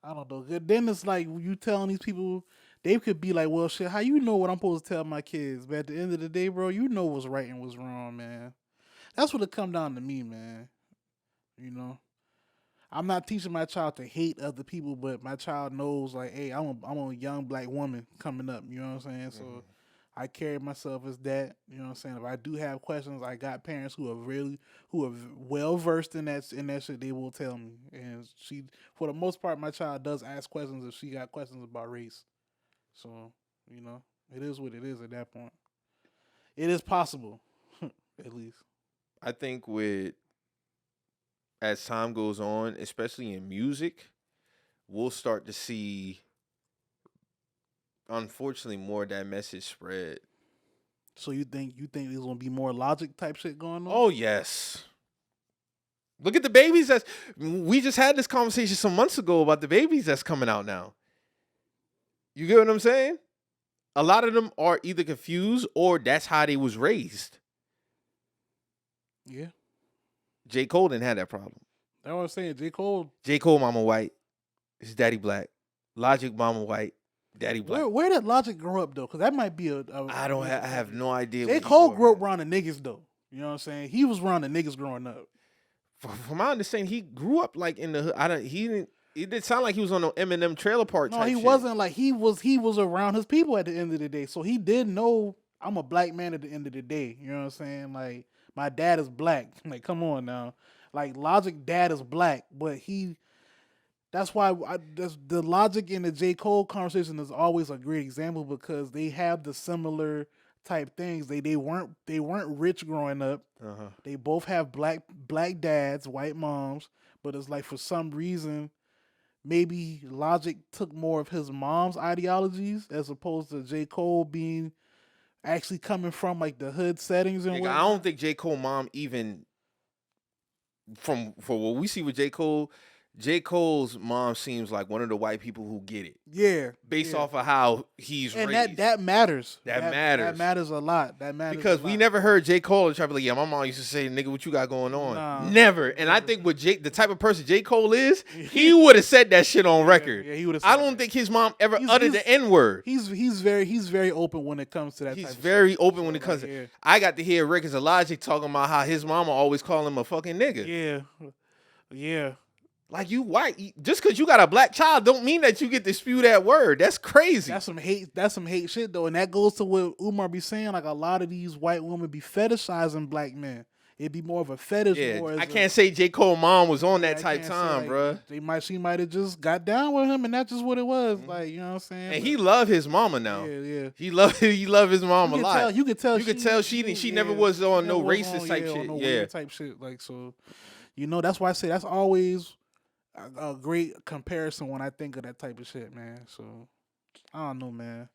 I don't know. Then it's like you telling these people, they could be like, well, shit, how you know what I'm supposed to tell my kids? But at the end of the day, bro, you know what's right and what's wrong, man. That's what it come down to me, man. I'm not teaching my child to hate other people, but my child knows, like, hey, I'm a young black woman coming up. You know what I'm saying? So I carry myself as that. You know what I'm saying? If I do have questions, I got parents who are well versed in that shit. They will tell me. And for the most part, my child does ask questions if she got questions about race. So it is what it is at that point. It is possible, at least. I think as time goes on, especially in music, we'll start to see, unfortunately, more of that message spread. So you think there's gonna be more Logic type shit going on? Oh yes. Look at the babies we just had this conversation some months ago about the babies that's coming out now. You get what I'm saying? A lot of them are either confused or that's how they was raised. Yeah. J. Cole didn't have that problem. That's what I'm saying. J. Cole mama white, his daddy black. Logic mama white, daddy black. Where did Logic grow up though? Because that might be I have no idea. J. Cole grew up around the niggas though. You know what I'm saying? He was around the niggas growing up. From my understanding, he grew up like in the hood. It did sound like he was on the Eminem Trailer Park. No, type he shit. wasn't. Like he was around his people at the end of the day. So he did know I'm a black man at the end of the day. You know what I'm saying? Like my dad is black. Like come on now. Like Logic dad is black, but that's why the Logic in the J. Cole conversation is always a great example because they have the similar type things. They weren't rich growing up. Uh-huh. They both have black dads, white moms, but it's like for some reason maybe Logic took more of his mom's ideologies as opposed to J. Cole being actually coming from like the hood settings and I don't think J. Cole mom even for what we see with J. Cole's mom seems like one of the white people who get it. Yeah. Based off of how he's and raised. that matters. That matters. That matters a lot. That matters because a we lot. never heard J. Cole try to be like, yeah, my mom used to say, nigga, what you got going on? Nah. Never. And I think with the type of person J. Cole is, he would have said that shit on record. Yeah, he would have. I don't think his mom ever uttered the N word. He's very open when it comes to that. He's type very of open when it comes to. I got to hear records of Logic talking about how his mama always call him a fucking nigga. Yeah. Like you white, just because you got a black child don't mean that you get to spew that word. That's crazy. That's some hate shit though, and that goes to what Umar be saying. Like a lot of these white women be fetishizing black men. It'd be more of a fetish. Yeah, I can't say J. Cole mom was on that type time, bro. She might have just got down with him, and that's just what it was. Mm-hmm. Like you know what I'm saying. And he loved his mama now. Yeah. He loved his mom a lot. You could tell she never was on no racist type shit. Weird type shit. Like so, that's why I say that's always a great comparison when I think of that type of shit, man. So I don't know, man.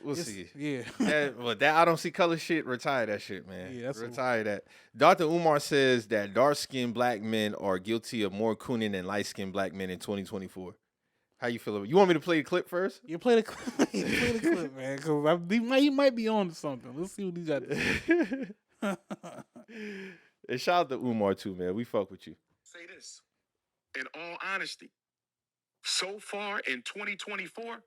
We'll see. Yeah. that I don't see color shit. Retire that shit, man. Yeah, retire that. Dr. Umar says that dark-skinned black men are guilty of more cooning than light-skinned black men in 2024. How you feel about it? You want me to play the clip first? You play the clip. Play the clip, man. Because he might be on to something. Let's see what he got to do. And shout out to Umar too, man. We fuck with you. Say this. In all honesty, so far in 2024,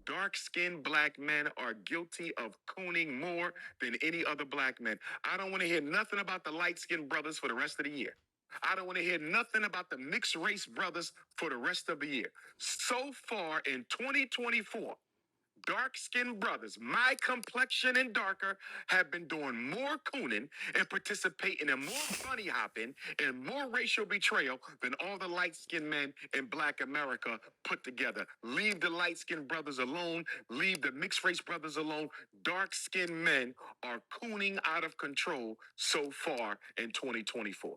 dark-skinned black men are guilty of cooning more than any other black men. I don't want to hear nothing about the light-skinned brothers for the rest of the year. I don't want to hear nothing about the mixed-race brothers for the rest of the year. So far in 2024, dark-skinned brothers, my complexion and darker, have been doing more cooning and participating in more bunny hopping and more racial betrayal than all the light-skinned men in Black America put together. Leave the light-skinned brothers alone. Leave the mixed-race brothers alone. Dark-skinned men are cooning out of control so far in 2024.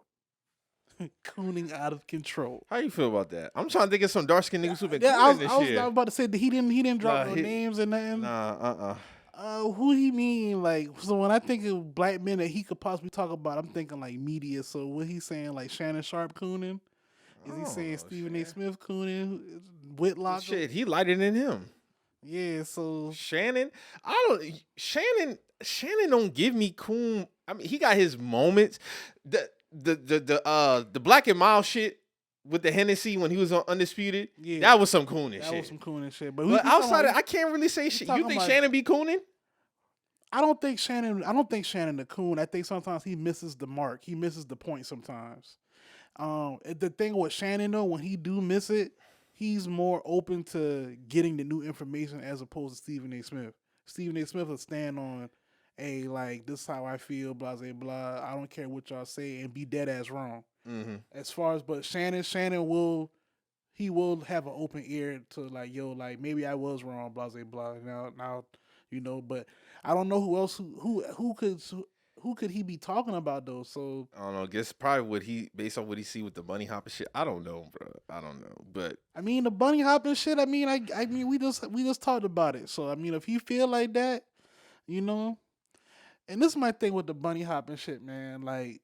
Cooning out of control. How you feel about that? I'm trying to think of some dark skinned niggas who've been cooning this year. I was about to say that he didn't drop no names and nothing. Who he mean? Like, so when I think of black men that he could possibly talk about, I'm thinking like media. So what he's saying, like Shannon Sharp cooning? Is he saying Stephen A. Smith cooning? Whitlock? Shit, he lighter than him. Yeah, so Shannon don't give me coon. I mean, he got his moments. The Black and Mild shit with the Hennessy when he was on Undisputed, that was some cooning shit. That was some cooning shit. But outside of, I can't really say shit. You think Shannon be cooning? I don't think Shannon the coon. I think sometimes he misses the mark. He misses the point sometimes. The thing with Shannon though, when he do miss it, he's more open to getting the new information as opposed to Stephen A. Smith. Stephen A. Smith will stand on like, this is how I feel, blah, blah, blah. I don't care what y'all say, and be dead ass wrong. Mm-hmm. But Shannon will have an open ear to like, yo, like maybe I was wrong, blah, blah, blah. Now, But I don't know who else who could he be talking about though. So I don't know. Guess probably based on what he see with the bunny hopping shit. I don't know, bro. I don't know, but I mean, the bunny hopping shit. I mean, we just talked about it. So I mean, if he feel like that, and this is my thing with the bunny hopping shit, man. Like,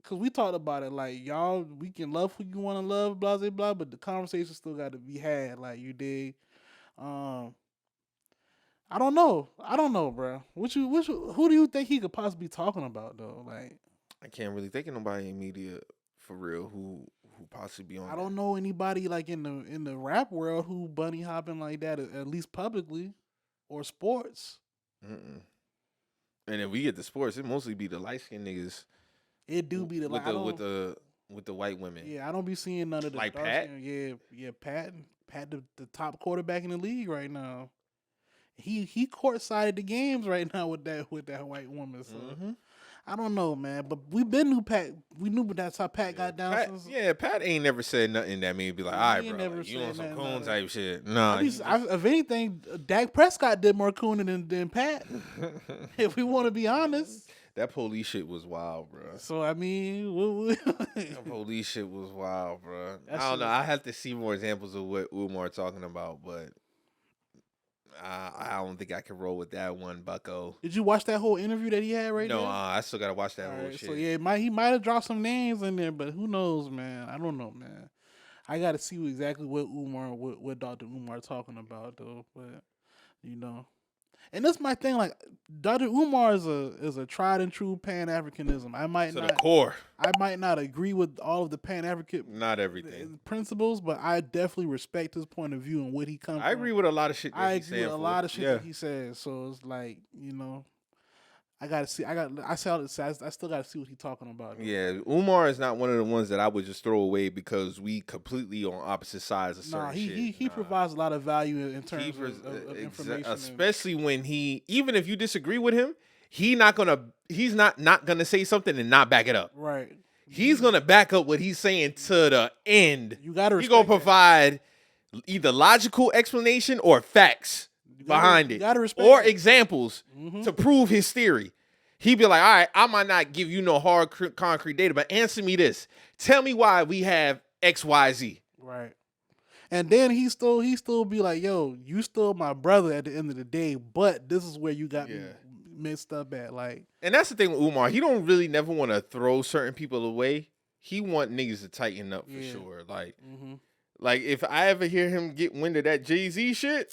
cause we talked about it. Like, y'all, we can love who you want to love, blah blah blah. But the conversation still got to be had. Like, you dig? Um, I don't know, bro. Who do you think he could possibly be talking about though? Like, I can't really think of nobody in media for real who possibly be on. I don't know anybody like in the rap world who bunny hopping like that, at least publicly, or sports. Mm-mm. And if we get the sports, it mostly be the light skinned niggas. It do be with the white women. Yeah, I don't be seeing none of the like dark Pat. skin. Yeah, Pat, the top quarterback in the league right now. He court-sided the games right now with that white woman. So I don't know, man. But we knew Pat. We knew that's how Pat got down. Pat ain't never said nothing that made me be like, all right, bro, never like, you on some nothing coon like type shit. Nah. If anything, Dak Prescott did more cooning than Pat. If we want to be honest. That police shit was wild, bro. So I mean, that police shit was wild, bro. I don't know. I have to see more examples of what Umar talking about, but I don't think I can roll with that one, Bucko. Did you watch that whole interview that he had right now? No, I still gotta watch that whole shit. So yeah, he might have dropped some names in there, but who knows, man? I don't know, man. I got to see exactly what what Dr. Umar talking about though, but And that's my thing. Like, Dr. Umar is a tried and true Pan-Africanism. The core. I might not agree with all of the Pan-African, not everything, principles, but I definitely respect his point of view and what he comes. I agree with a lot of shit. I agree with a lot of shit that he says. So it's like, I gotta see. I still gotta see what he's talking about. Yeah, Umar is not one of the ones that I would just throw away because we completely on opposite sides of certain shit. He provides a lot of value in terms of information, especially when even if you disagree with him, he's not gonna say something and not back it up. Right. He's gonna back up what he's saying to the end. You gotta. He's gonna provide either logical explanation or facts behind it, or examples to prove his theory. He'd be like, all right, I might not give you no hard concrete data, but answer me this. Tell me why we have XYZ. Right. And then he still be like, yo, you still my brother at the end of the day, but this is where you got me messed up at. Like, and that's the thing with Umar. He don't really never want to throw certain people away. He want niggas to tighten up for sure. Like if I ever hear him get wind of that Jay-Z shit,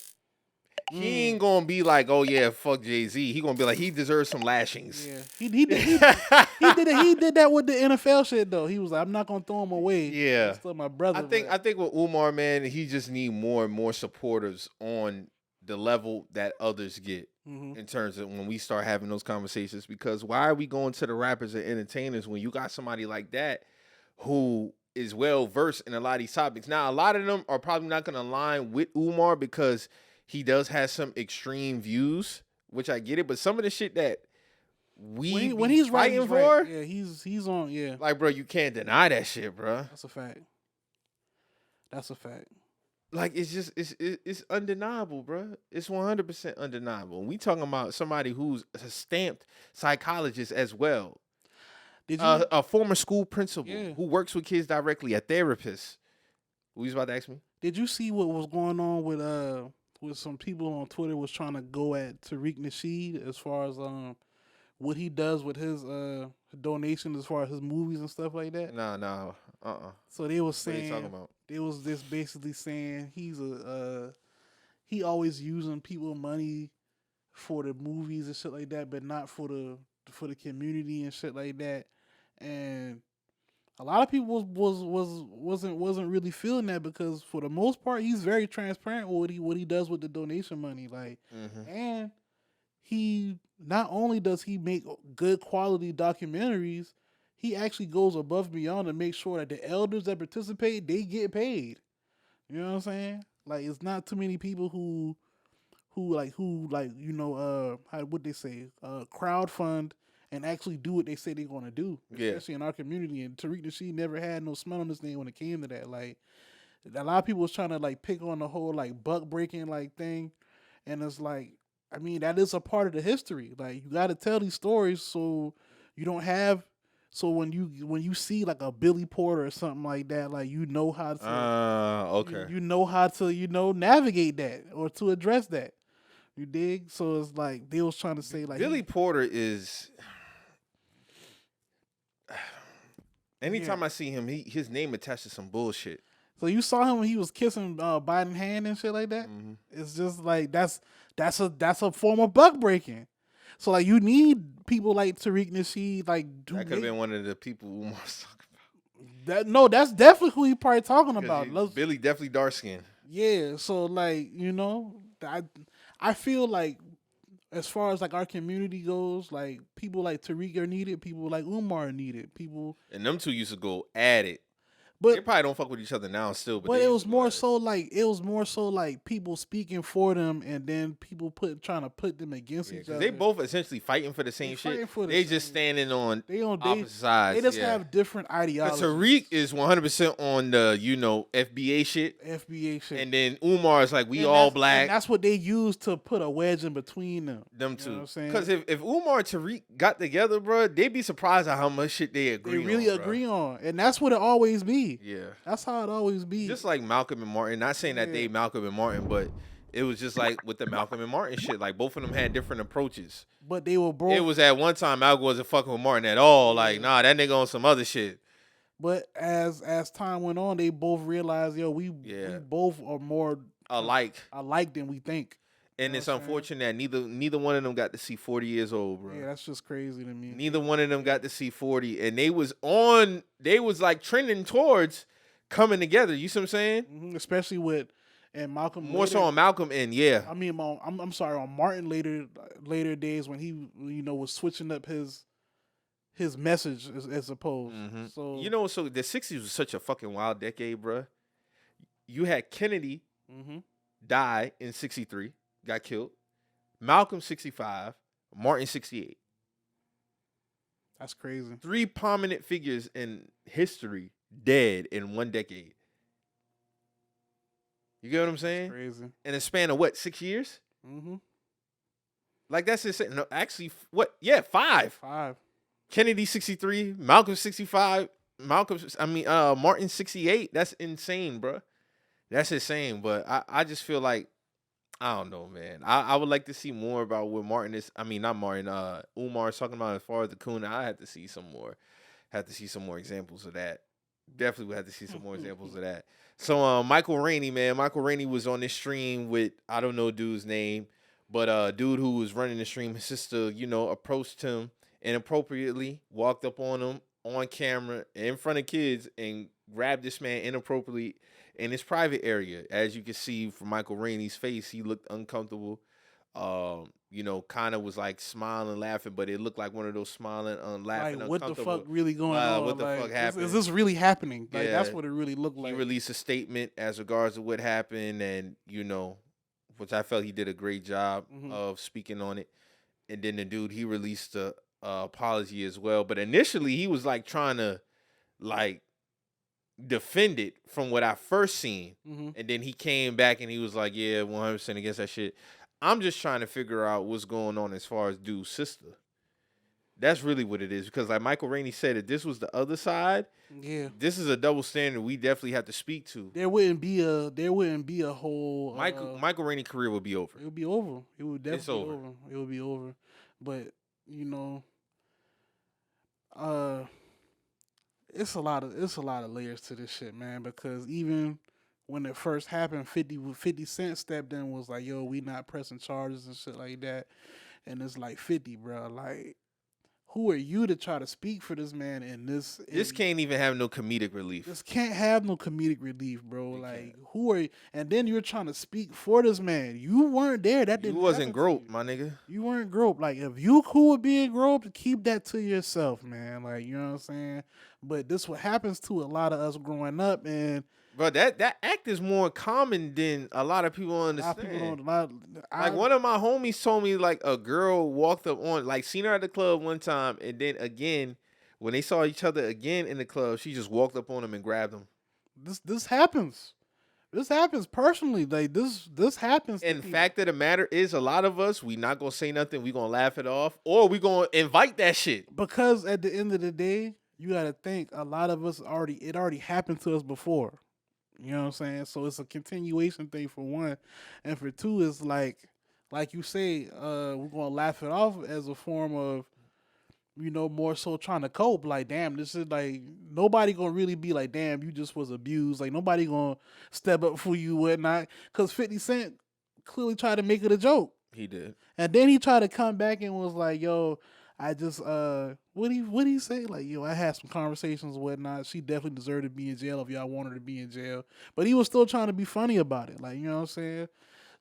he ain't gonna be like, oh yeah, fuck Jay-Z. He gonna be like, he deserves some lashings. Yeah, he did that with the NFL shit though. He was like, I'm not gonna throw him away. Yeah, he's still my brother. I think with Umar, man, he just need more and more supporters on the level that others get in terms of when we start having those conversations. Because why are we going to the rappers and entertainers when you got somebody like that who is well versed in a lot of these topics? Now, a lot of them are probably not gonna align with Umar because he does have some extreme views, which I get it, but some of the shit that when he's fighting for, yeah, he's on, yeah. Like, bro, you can't deny that shit, bro. That's a fact. Like, it's just it's undeniable, bro. It's 100% undeniable. And we talking about somebody who's a stamped psychologist as well. A former school principal who works with kids directly, a therapist. Who you about to ask me? Did you see what was going on with some people on Twitter was trying to go at Tariq Nasheed as far as what he does with his donations as far as his movies and stuff like that? No. So they was saying, what are you talking about? They was just basically saying he always using people money for the movies and shit like that, but not for the community and shit like that. And a lot of people wasn't really feeling that because for the most part he's very transparent with what he does with the donation money, like, and he not only does he make good quality documentaries, he actually goes above and beyond to make sure that the elders that participate, they get paid. You know what I'm saying? Like, it's not too many people who how would they say, crowdfund and actually do what they say they're gonna do, especially in our community. And Tariq Nasheed never had no smell on his name when it came to that. Like, a lot of people was trying to like pick on the whole like buck breaking like thing, and it's like, I mean, that is a part of the history. Like you got to tell these stories so you don't have. So when you see like a Billy Porter or something like that, like you know how to Okay. you know how to navigate that or to address that. You dig? So it's like they was trying to say like Billy Porter is. Anytime I see him, his name attached to some bullshit. So you saw him when he was kissing Biden's hand and shit like that. Mm-hmm. It's just like that's a form of buck breaking. So like you need people like Tariq Nasheed like That could have been one of the people Umar was talking about. That's definitely who he probably talking about. Billy definitely dark skinned. Yeah, so like I feel like as far as like our community goes, like people like Tariq are needed, people like Umar are needed, people. And them two used to go at it. But they probably don't fuck with each other now still. But it was more so like people speaking for them, and then people trying to put them against each other. They both essentially fighting for the same shit. They just standing on opposite sides. They just have different ideologies. Tariq is 100% on the FBA shit. And then Umar is like, we all black. And that's what they use to put a wedge in between them. Them two. Because if Umar and Tariq got together, bro, they'd be surprised at how much shit they agree on. They really agree on. And that's what it always be. Yeah. That's how it always be. Just like Malcolm and Martin. Not saying that they Malcolm and Martin, but it was just like with the Malcolm and Martin shit. Like both of them had different approaches. But they were both. It was at one time Malcolm wasn't fucking with Martin at all. Like, nah, that nigga on some other shit. But as time went on, they both realized, we both are more alike than we think. And it's unfortunate that neither one of them got to see 40 years old, bro. Yeah, that's just crazy to me. Neither one of them got to see 40, and they was like trending towards coming together. You see what I'm saying? Mm-hmm. Especially with Malcolm. More later, so on Malcolm and I mean, I'm sorry, on Martin later days when he was switching up his message as opposed. Mm-hmm. So so the 60s was such a fucking wild decade, bro. You had Kennedy die in 63. Got killed. Malcolm 65, Martin 68. That's crazy. 3 prominent figures in history dead in one decade. You get what I'm saying? That's crazy. In a span of what, 6 years? Mm-hmm. Like that's insane. No, actually, what? Yeah, 5. 5. Kennedy 63, Malcolm 65, Martin 68. That's insane, bro. That's insane. But I just feel like, I don't know, man. I would like to see more about what Martin is. I mean, not Martin. Umar is talking about as far as the Kuna. I had to see some more. Have to see some more examples of that. Definitely would have to see some more examples of that. So, Michael Rainey, man. Michael Rainey was on this stream with, I don't know dude's name, but dude who was running the stream, his sister, approached him inappropriately, walked up on him on camera in front of kids and grabbed this man inappropriately in his private area. As you can see from Michael Rainey's face, he looked uncomfortable. Kind of was like smiling, laughing, but it looked like one of those smiling, laughing, like, what the fuck really going on? What the fuck happened? Is this really happening? Like, that's what it really looked like. He released a statement as regards to what happened, and which I felt he did a great job of speaking on it. And then the dude, he released a apology as well. But initially, he was like trying to defend it from what I first seen. And then he came back and he was like, yeah, 100% against that shit. I'm just trying to figure out what's going on as far as dude's sister. That's really what it is. Because like Michael Rainey said, if this was the other side, this is a double standard we definitely have to speak to. There wouldn't be a whole Michael Rainey career would be over. It would be over. It would definitely be over. It would be over. But it's a lot of layers to this shit, man, because even when it first happened, 50 Cent stepped in and was like, yo, we not pressing charges and shit like that. And it's like, 50, bro, like, who are you to try to speak for this man in this? This can't even have no comedic relief. This can't have no comedic relief, bro. Who are you? And then you're trying to speak for this man. You weren't there. That didn't. You wasn't groped, my nigga. You weren't groped. Like, if you cool with being groped, keep that to yourself, man. Like, you know what I'm saying? But this what happens to a lot of us growing up, and bro, that act is more common than a lot of people understand. One of my homies told me like a girl walked up on, like seen her at the club one time, and then again when they saw each other again in the club, she just walked up on him and grabbed him. This happens. This happens personally. Like this happens. And to people. fact of the matter is, a lot of us, we not gonna say nothing. We gonna laugh it off, or we gonna invite that shit. Because at the end of the day, you got to think a lot of us it already happened to us before. You know what I'm saying? So it's a continuation thing for one, and for two, it's like you say, we're gonna laugh it off as a form of, more so trying to cope. Like, damn, this is like nobody gonna really be like, damn, you just was abused. Like nobody gonna step up for you, whatnot. Because 50 Cent clearly tried to make it a joke, He did. and then he tried to come back and was like, yo. I just what do you say? Like, I had some conversations and whatnot. She definitely deserved to be in jail if y'all want her to be in jail. But he was still trying to be funny about it. Like, you know what I'm saying?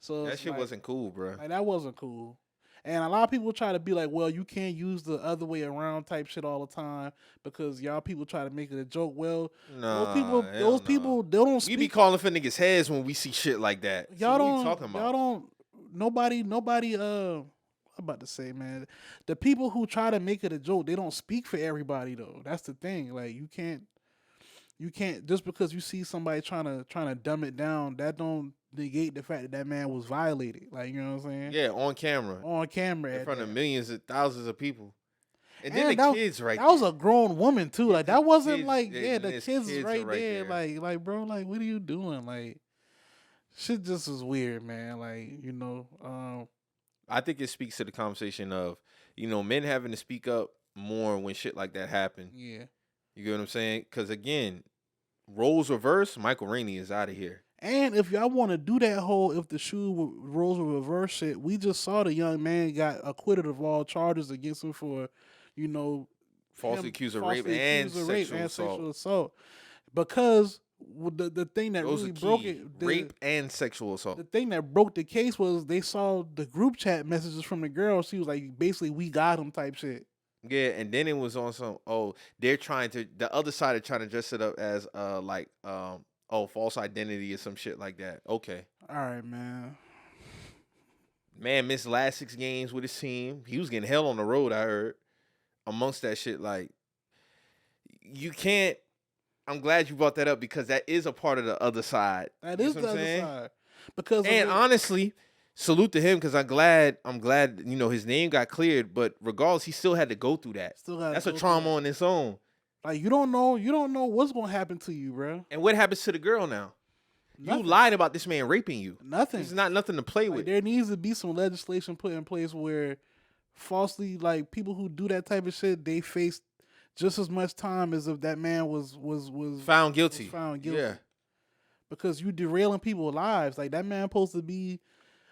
So That shit wasn't cool, bro. like that wasn't cool. And a lot of people try to be like, well, you can't use the other way around type shit all the time because y'all people try to make it a joke. Well, Nah, those people, they don't We speak. be calling for niggas' heads when we see shit like that. Y'all So what don't. we talking about? Y'all don't. Nobody. I'm about to say, man, the people who try to make it a joke, they don't speak for everybody though. That's the thing. Like you can't just because you see somebody trying to dumb it down, that don't negate the fact that man was violated. Like, you know what I'm saying? Yeah, on camera, On camera in at front of that. millions of thousands of people, and then And the that, kids right that was there. a grown woman too. Like that wasn't kids, like and the his kids, kids are right right there. there. Like bro, like what are you doing? Like shit just is weird, man. Like I think it speaks to the conversation of, men having to speak up more when shit like that happen. yeah. You get what I'm saying? Because again, roles reverse, Michael Rainey is out of here. And if y'all want to do that whole if the roles were reverse shit, we just saw the young man got acquitted of all charges against him for, Falsely him accused of falsely rape and accused of rape sexual and assault. sexual assault. Because the thing that Those really are broke key. it, Rape and sexual assault. the thing that broke the case was they saw the group chat messages from the girl. She was like, basically, we got him type shit. Yeah, and then it was on some. They're trying to. The other side are trying to dress it up as false identity or some shit like that. Okay, All right, man. man missed last 6 games with his team. He was getting hell on the road. I heard amongst that shit. Like, you can't. I'm glad you brought that up because that is a part of the other side. That You is see the what I'm other saying? side. Because And honestly, salute to him because I'm glad his name got cleared. But regardless, he still had to go through that. Still gotta That's a go trauma through it. on its own. Like you don't know what's gonna happen to you, bro. And what happens to the girl now? Nothing. You lied about this man raping you. Nothing. It's not nothing to play Like, with. there needs to be some legislation put in place where falsely, like people who do that type of shit, they face just as much time as if that man was Found guilty. was found guilty. Yeah. Because you derailing people's lives. Like that man supposed to be.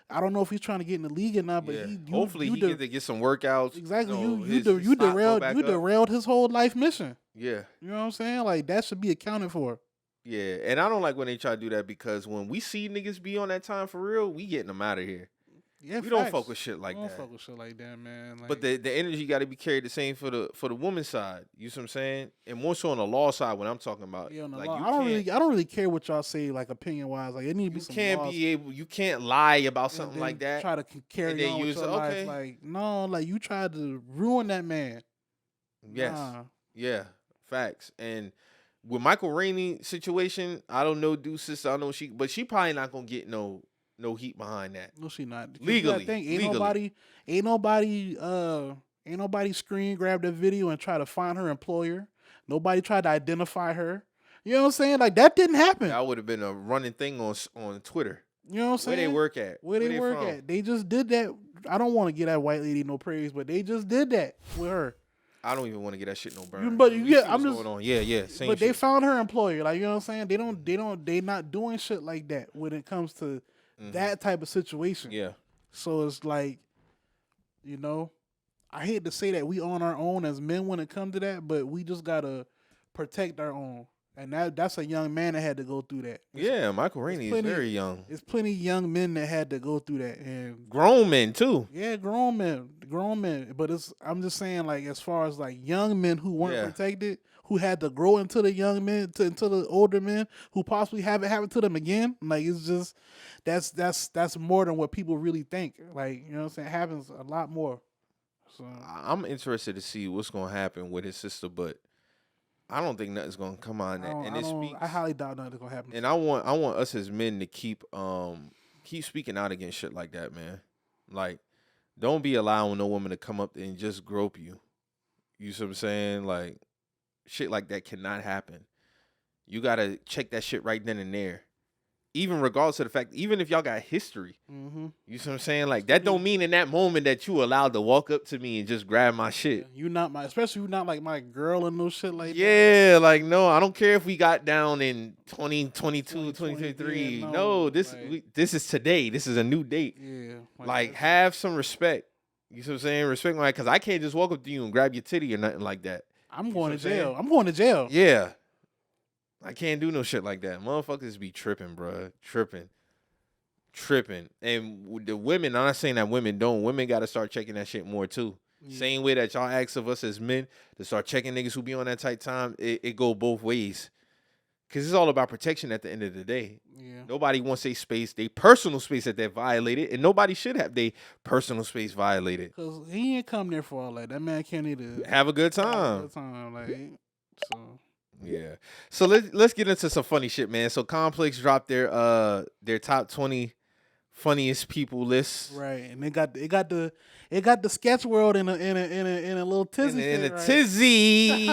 I don't know if he's trying to get in the league or not, but Yeah. he Hopefully he get to get some workouts. exactly his stock go back up. derailed his whole life mission. Yeah. You know what I'm saying? Like that should be accounted for. Yeah. And I don't like when they try to do that because when we see niggas be on that time for real, we getting them out of here. Yeah, We don't facts. fuck with shit like We don't that. fuck with shit like that, man. Like, But the energy got to be carried the same for the woman's side. You see what I'm saying? And more so on the law side when I'm talking about. yeah, on the like law. you I don't can't- really care what y'all say, like opinion wise. Like it need to be You some can't laws. you can't lie about and something then like that. Try to carry and then on with use your it, life. okay. Like no, like you tried to ruin that man. Yes. Nah. Yeah. Facts. And with Michael Rainey situation, I don't know Deuces. I don't know but she probably not gonna get no heat behind that. No, she not. 'Cause you Legally, gotta think, legally. ain't nobody screen grab that video and try to find her employer. Nobody tried to identify her. You know what I'm saying? Like that didn't happen. That would have been a running thing on Twitter. You know what I'm saying? Where they work at? Where they work from? at? They just did that. I don't want to get that white lady no praise, but they just did that with her. I don't even want to get that shit no burn. But We yeah, see I'm what's just. going on. Yeah, same But they shit. found her employer. Like, you know what I'm saying? They not doing shit like that when it comes to that type of situation. Yeah. So it's like, I hate to say that we on our own as men when it comes to that, but we just gotta protect our own. And that's a young man that had to go through that. Yeah, Michael Rainey is plenty- very young. There's plenty of young men that had to go through that. And Grown men too. yeah, grown men. But I'm just saying, like, as far as like young men who weren't Yeah. protected, who had to grow into the young men, into the older men, who possibly have it happen to them again. Like, it's just that's more than what people really think. Like, you know what I'm saying? It happens a lot more. So I'm interested to see what's gonna happen with his sister, but I don't think nothing's gonna come on that. And it speaks. I highly doubt nothing's gonna happen. And I want us as men to keep speaking out against shit like that, man. Like, don't be allowing no woman to come up and just grope you. You see what I'm saying? Like, shit like that cannot happen. You gotta check that shit right then and there. Even regardless of the fact, even if y'all got history, you see what I'm saying? Like, that don't mean in that moment that you allowed to walk up to me and just grab my shit. You not my, especially you not like my girl and no shit like that. Yeah, like, no, I don't care if we got down in 2022, 2023. Yeah, no, this is today. This is a new date. Yeah. Like, have some respect. You see what I'm saying? Respect my, because I can't just walk up to you and grab your titty or nothing like that. I'm going to jail. I'm going to jail. Yeah. I can't do no shit like that. Motherfuckers be tripping, bro. Tripping. And with the women, I'm not saying that women don't. Women got to start checking that shit more, too. Yeah. Same way that y'all ask of us as men to start checking niggas who be on that tight time, it go both ways. Because it's all about protection at the end of the day. Yeah. Nobody wants their space, their personal space that they're violated, and nobody should have their personal space violated. Because he ain't come there for all that. That man can't either have a good time. Have a good time, like, so... Yeah. So let's get into some funny shit, man. So Complex dropped their top 20 funniest people list. Right. And they got the sketch world in a little tizzy. In a tizzy.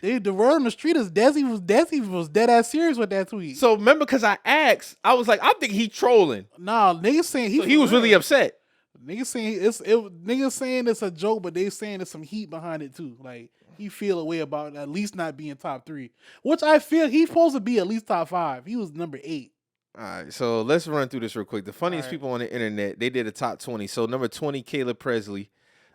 The word on the street is Desi was dead ass serious with that tweet. So remember, because I asked, I was like, I think he trolling. Nah, niggas saying he was really upset. Niggas saying it's a joke, but they saying there's some heat behind it too. Like, he feel a way about at least not being top 3, which I feel he's supposed to be at least top 5. He was number 8. All right, so let's run through this real quick. The funniest people on the internet, they did a top 20. So number 20, Caleb Presley.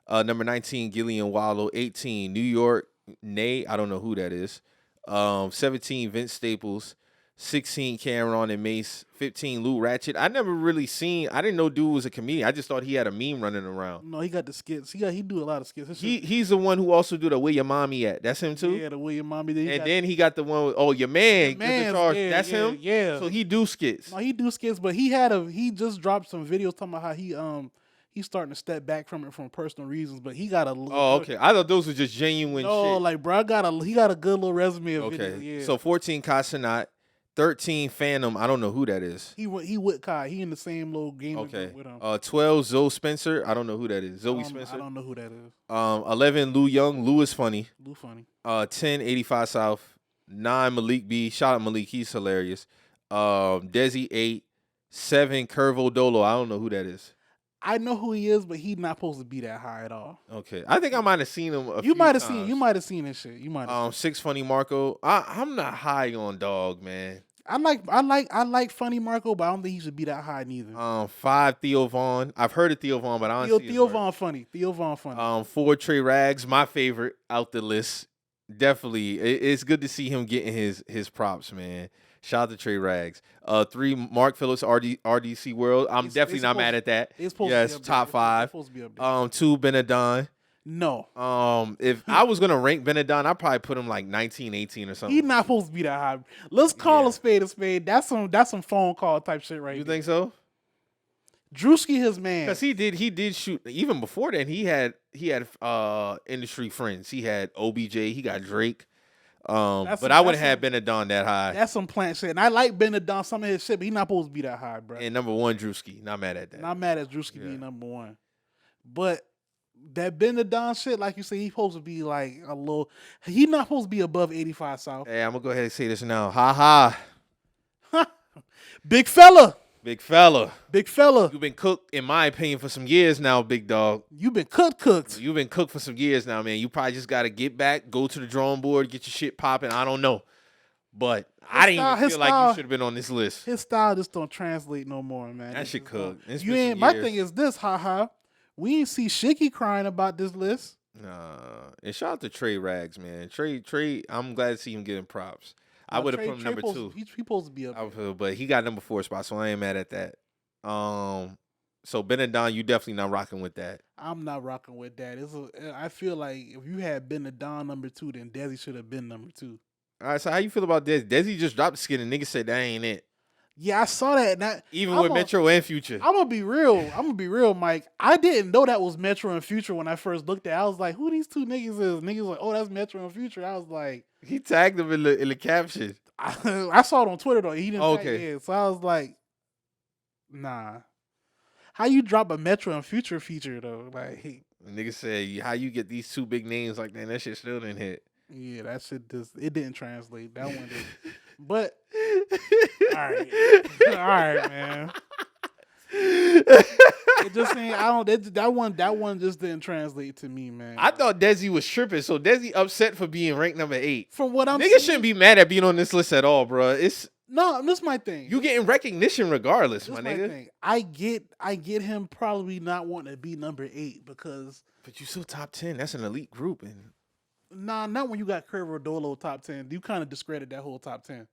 Number 19, Gillian Wallow. 18, New York, Nay. I don't know who that is. 17, Vince Staples. 16, Cameron and Mace. 15, Lou Ratchet. I didn't know dude was a comedian. I just thought he had a meme running around. No, he got the skits. He do a lot of skits. He's the one who also do the Where Your Mommy At. That's him too? Yeah, the Where Your Mommy. Then he got the one with, your man. Get the charge. Yeah, that's him? Yeah. So he do skits. No, he do skits, but he just dropped some videos talking about how he's starting to step back from it for personal reasons, but he got a... Oh, okay. I thought those were just genuine shit. No, like, bro, he got a good little resume of videos. Yeah. So 14, Casanat. 13, Phantom. I don't know who that is. He with Kai. He in the same little game with him. 12, Zoe Spencer. I don't know who that is. Zoe Spencer. I don't know who that is. 11, Lou Young. Lou is funny. Lou funny. 10, 85 South. 9, Malik B. Shout out Malik. He's hilarious. Desi 8. 7, Curvo Dolo. I don't know who that is. I know who he is, but he's not supposed to be that high at all. Okay, I think I might have seen him. You might have seen his shit. You might. 6, Funny Marco. I'm not high on dog, man. I like Funny Marco, but I don't think he should be that high neither. 5, Theo Vaughn. I've heard of Theo Vaughn, but I don't see Theo Vaughn funny. Theo Vaughn funny. 4, Trey Rags, my favorite out the list. Definitely, it's good to see him getting his props, man. Shout out to Trey Rags. 3, Mark Phillips, RDC World. I'm definitely not mad at that. Yes, top 5. 2, Benadon. No. If I was gonna rank Benadon, I'd probably put him like 19, 18 or something. He's not supposed to be that high. Let's call a spade a spade. That's some phone call type shit right You there. think so? Drewski his man. Because he did shoot even before that. He had industry friends. He had OBJ. He got Drake. But I wouldn't have Benadon that high. That's some plant shit. And I like Benadon, some of his shit, but he's not supposed to be that high, bro. And number 1, Drewski. Not mad at that. Not mad at Drewski being number 1. But that Benadon shit, like you say, he's supposed to be like a little... He's not supposed to be above 85 South. Hey, I'm going to go ahead and say this now. Ha ha. Big fella. Big fella. Big fella. You've been cooked, in my opinion, for some years now, big dog. You've been cooked. You've been cooked for some years now, man. You probably just got to get back, go to the drawing board, get your shit popping. I don't know. But I didn't even feel like you should have been on this list. His style just don't translate no more, man. That shit cooked. My thing is this, haha. We ain't see Shiggy crying about this list. Nah. And shout out to Trey Rags, man. Trey, I'm glad to see him getting props. I would have put him number 2. He's supposed to be up there. But he got number 4 spot, so I ain't mad at that. So Benadon, you definitely not rocking with that. I'm not rocking with that. I feel like if you had Benadon number 2, then Desi should have been number 2. All right, so how you feel about Desi? Desi just dropped the skin and niggas said that ain't it. Yeah, I saw that. And Even with Metro and Future. I'm gonna be real, Mike. I didn't know that was Metro and Future when I first looked at it. I was like, who these two niggas is? Niggas like, oh, that's Metro and Future. I was like, He tagged them in the caption. I saw it on Twitter though. He didn't tag it. So I was like, nah. How you drop a Metro and Future feature though? Like, nigga said, how you get these two big names like that? That shit still didn't hit. Yeah, that shit it didn't translate. That one did. But all right, man. It just ain't. I don't. That one just didn't translate to me, man. I thought Desi was tripping, so Desi upset for being ranked number 8. From what I'm niggas shouldn't be mad at being on this list at all, bro. It's no. This is my thing. You getting recognition regardless, this my nigga. Thing. I get him probably not wanting to be number 8 because. But you still top 10. That's an elite group, and. Nah, not when you got Curvo Dolo top 10. You kind of discredit that whole top 10.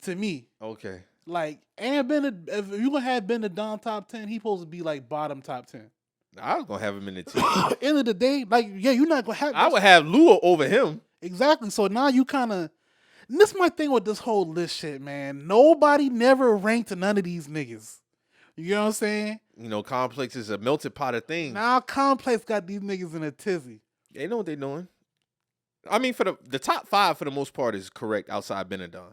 To me. Okay. Like, and if you gonna have Ben the Don top 10, he supposed to be like bottom top 10. I was gonna have him in the team. End of the day, like, yeah, you're not gonna have. I would have Lua over him. Exactly. So now you kind of. This is my thing with this whole list shit, man. Nobody never ranked none of these niggas. You know what I'm saying? You know, Complex is a melted pot of things. Now Complex got these niggas in a tizzy. They know what they're doing. I mean, for the top 5 for the most part is correct outside Benadon,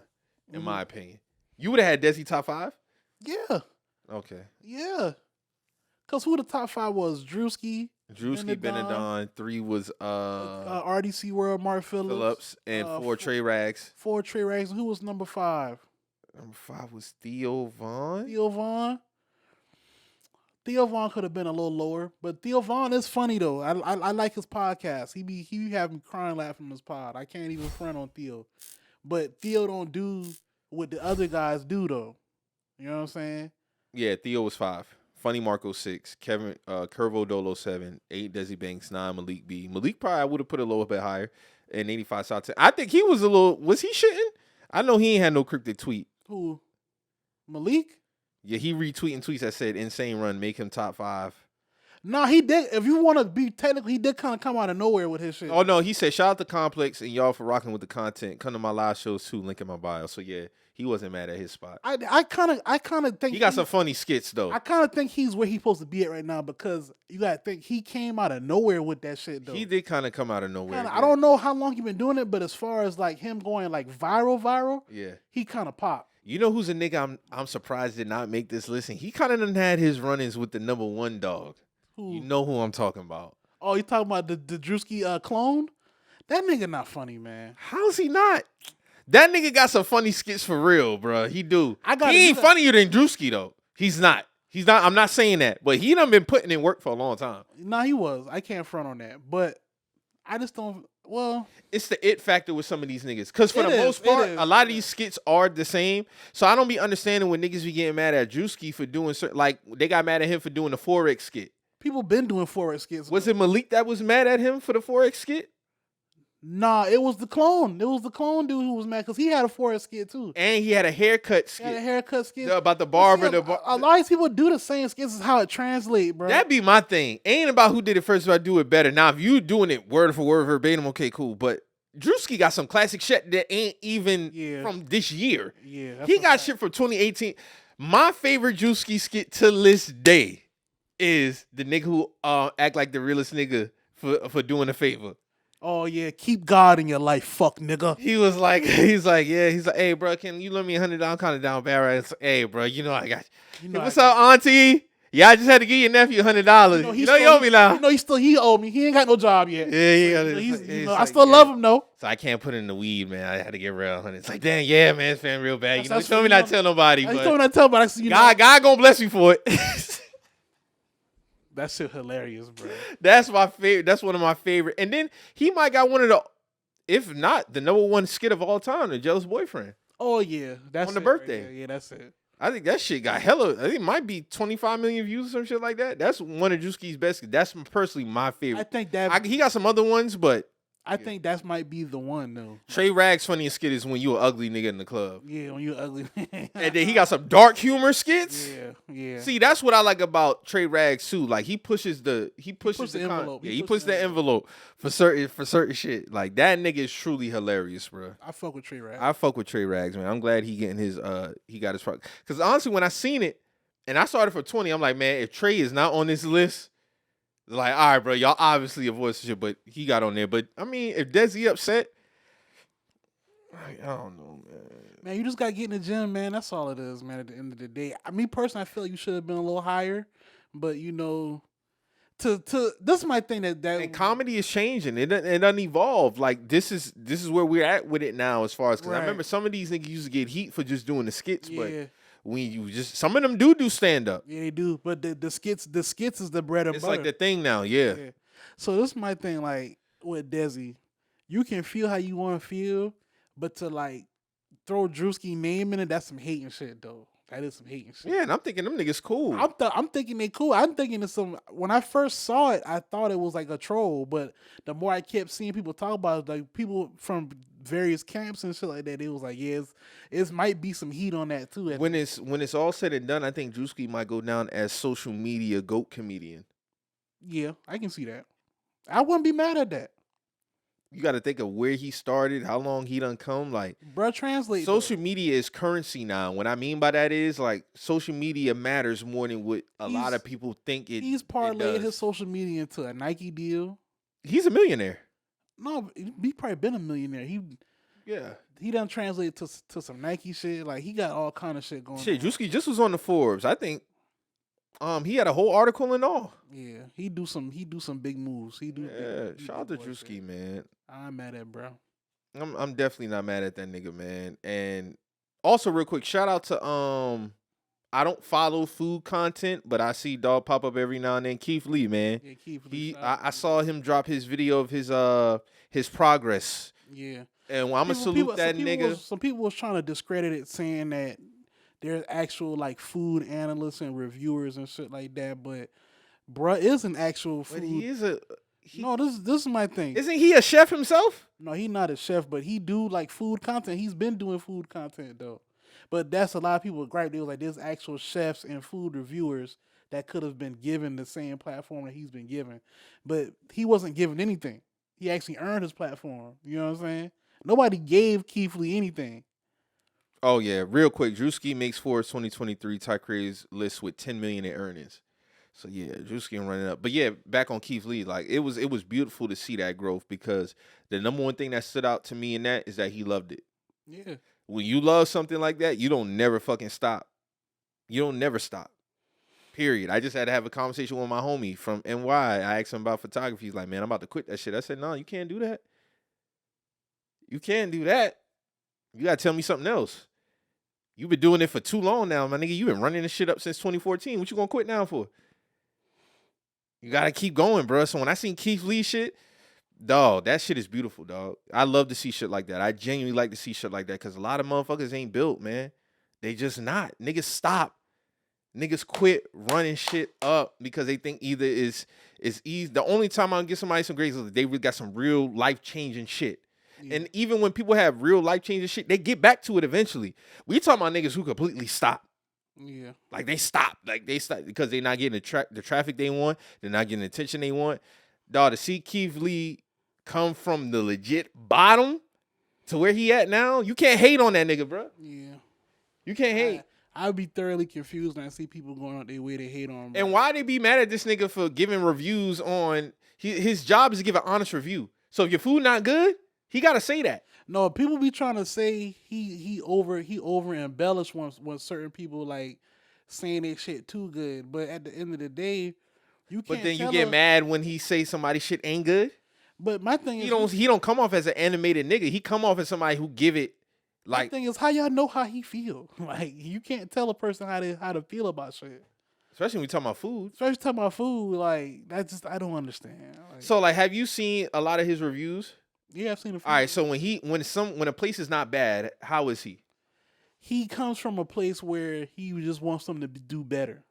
in my opinion. You would have had Desi top 5? Yeah. Okay. Yeah. Cause who the top 5 was? Drewski, Benadon. 3 was RDC World, Mark Phillips, and 4 Trey Rags. 4 Trey Rags. And who was number 5? Number 5 was Theo Vaughn. Theo Vaughn could have been a little lower, but Theo Vaughn is funny though. I like his podcast. He be having me crying laughing on his pod. I can't even front on Theo, but Theo don't do what the other guys do though. You know what I'm saying? Yeah, Theo was 5. Funny Marco 6. Kevin Curvo Dolo 7. 8 Desi Banks 9 Malik B. Malik probably I would have put a little bit higher. And 85 South 10. I think he was a little. Was he shitting? I know he ain't had no cryptic tweet. Who? Malik? Yeah, he retweeting tweets that said insane run, make him top 5. Nah, he did. If you want to be technical, he did kind of come out of nowhere with his shit. Oh, no, he said, shout out to Complex and y'all for rocking with the content. Come to my live shows too, link in my bio. So, yeah, he wasn't mad at his spot. I kind of think he got some funny skits, though. I kind of think he's where he's supposed to be at right now because you got to think he came out of nowhere with that shit, though. He did kind of come out of nowhere. I don't know how long he been doing it, but as far as like him going like viral, yeah, he kind of popped. You know who's a nigga I'm surprised did not make this list? And he kind of done had his run-ins with the number 1 dog. Who? You know who I'm talking about. Oh, you talking about the Drewski clone? That nigga not funny, man. How's he not? That nigga got some funny skits for real, bro. He do. He ain't funnier than Drewski, though. He's not. I'm not saying that. But he done been putting in work for a long time. Nah, he was. I can't front on that. But I just don't... Well, it's the it factor with some of these niggas. Because for the most part, a lot of these skits are the same. So I don't be understanding when niggas be getting mad at Drewski for doing certain... Like, they got mad at him for doing the Forex skit. People been doing Forex skits. Was it Malik that was mad at him for the Forex skit? Nah, it was the clone. It was the clone dude who was mad because he had a Forex skit too. And he had a haircut skit. He had a haircut skit. About the barber. A lot of these people do the same skits. This is how it translates, bro. That be my thing. Ain't about who did it first, so I do it better. Now, if you doing it word for word, verbatim, okay, cool. But Drewski got some classic shit that ain't even from this year. Yeah. He got shit from 2018. My favorite Drewski skit to this day is the nigga who act like the realest nigga for doing a favor. Oh yeah, keep God in your life, fuck nigga. He's like, hey bro, can you lend me $100? I'm kind of down bad right. Like, hey bro, you know I got you. Hey, what's up, auntie? Yeah, I just had to give your nephew $100. You know you owe me now. You know he owe me. He ain't got no job yet. Yeah, I still love him though. So I can't put in the weed, man. I had to get real $100. It's like, dang, yeah, man, it's feeling real bad. You told me not to tell nobody. You told me not to tell nobody. God gonna bless me for it. That shit hilarious, bro. That's my favorite. That's one of my favorite. And then he might got one of the, if not the number 1 skit of all time, The Jealous Boyfriend. Oh yeah, that's on the birthday. Right. Yeah, that's it. I think that shit got hella. I think it might be 25 million views or some shit like that. That's one of Drewski's best. That's personally my favorite. I think that he got some other ones, but I think that might be the one though. Trey Rag's funniest skit is when you an ugly nigga in the club. Yeah, when you ugly. And then he got some dark humor skits. Yeah. See, that's what I like about Trey Rags too. Like he pushes the envelope. Yeah, he pushes the envelope for certain shit. Like that nigga is truly hilarious, bro. I fuck with Trey Rags. I fuck with Trey Rags, man. I'm glad he getting his he got his because honestly, when I seen it and I started for 20, I'm like, man, if Trey is not on this list. Like, all right, bro, y'all obviously avoid shit, but he got on there. But I mean, if Desi upset, I don't know, man. Man, you just gotta get in the gym, man. That's all it is, man. At the end of the day, personally, I feel like you should have been a little higher, but you know, to this is my thing that and comedy is changing. It doesn't evolve. Like this is where we're at with it now. As far as because I remember some of these niggas used to get heat for just doing the skits, but. When you just some of them do stand up. Yeah, they do. But the skits is the bread and it's butter. It's like the thing now, yeah. So this is my thing, like with Desi, you can feel how you want to feel, but to like throw Drewski name in it, that's some hating shit though. That is some hating shit. Yeah, and I'm thinking them niggas cool. I'm thinking they cool. I'm thinking it's some. When I first saw it, I thought it was like a troll, but the more I kept seeing people talk about it, like people from various camps and shit like that, it was like, yeah, it might be some heat on that too. When it's all said and done, I think Drewski might go down as social media GOAT comedian. Yeah, I can see that. I wouldn't be mad at that. You got to think of where he started, how long he done come. Like, bruh, translate. Social media is currency now. What I mean by that is, like, social media matters more than what a lot of people think it. He's parlayed his social media into a Nike deal. He's a millionaire. No, he probably been a millionaire. He done translated to some Nike shit. Like he got all kind of shit going. Shit, Drewski just was on the Forbes. I think he had a whole article and all. Yeah, he do some big moves. Shout out to Drewski, man. I'm mad at bro. I'm definitely not mad at that nigga, man. And also real quick, shout out to I don't follow food content, but I see dog pop up every now and then. Keith Lee, man. Yeah, Keith Lee. I saw him drop his video of his progress. Yeah. And I'm gonna salute that nigga. Some people was trying to discredit it, saying that there's actual like food analysts and reviewers and shit like that, but bruh is an actual food. But he is no, this is my thing. Isn't he a chef himself? No, he not a chef, but he do like food content. He's been doing food content though. But that's a lot of people gripe. They was like, there's actual chefs and food reviewers that could have been given the same platform that he's been given. But he wasn't given anything. He actually earned his platform. You know what I'm saying? Nobody gave Keith Lee anything. Oh yeah, real quick. Drewski makes Forbes 2023 Ty Craze list with 10 million in earnings. So yeah, Drewski running up. But yeah, back on Keith Lee, like it was beautiful to see that growth because the number one thing that stood out to me in that is that he loved it. Yeah. When you love something like that, you don't never fucking stop. You don't never stop. Period. I just had to have a conversation with my homie from NY. I asked him about photography. He's like, man, I'm about to quit that shit. I said, no, you can't do that. You can't do that. You got to tell me something else. You've been doing it for too long now, my nigga. You've been running this shit up since 2014. What you gonna quit now for? You got to keep going, bro. So when I seen Keith Lee shit, dog, that shit is beautiful, dog. I love to see shit like that. I genuinely like to see shit like that because a lot of motherfuckers ain't built, man. They just not. Niggas stop. Niggas quit running shit up because they think either is easy. The only time I can get somebody some grades is if they really got some real life-changing shit. Yeah. And even when people have real life-changing shit, they get back to it eventually. We talking about niggas who completely stop. Yeah. Like they stop. Like they stop because they're not getting the traffic they want. They're not getting the attention they want. Dog, to see Keith Lee come from the legit bottom to where he at now, you can't hate on that nigga, bro. Yeah. You can't hate. I would be thoroughly confused when I see people going out their way to hate on him. And why they be mad at this nigga for giving reviews on his job is to give an honest review. So if your food not good, he gotta say that. No, people be trying to say he over embellished when certain people like saying that shit too good. But at the end of the day, you can't. But then you get mad when he say somebody shit ain't good. But my thing is he don't come off as an animated nigga. He come off as somebody who give it. Like, my thing is, how y'all know how he feel? Like, you can't tell a person how to feel about shit. Especially when we talking about food. Especially talking about food, like I don't understand. Like, so, like, have you seen a lot of his reviews? Yeah, I've seen a few. All right, so when a place is not bad, how is he? He comes from a place where he just wants them to do better.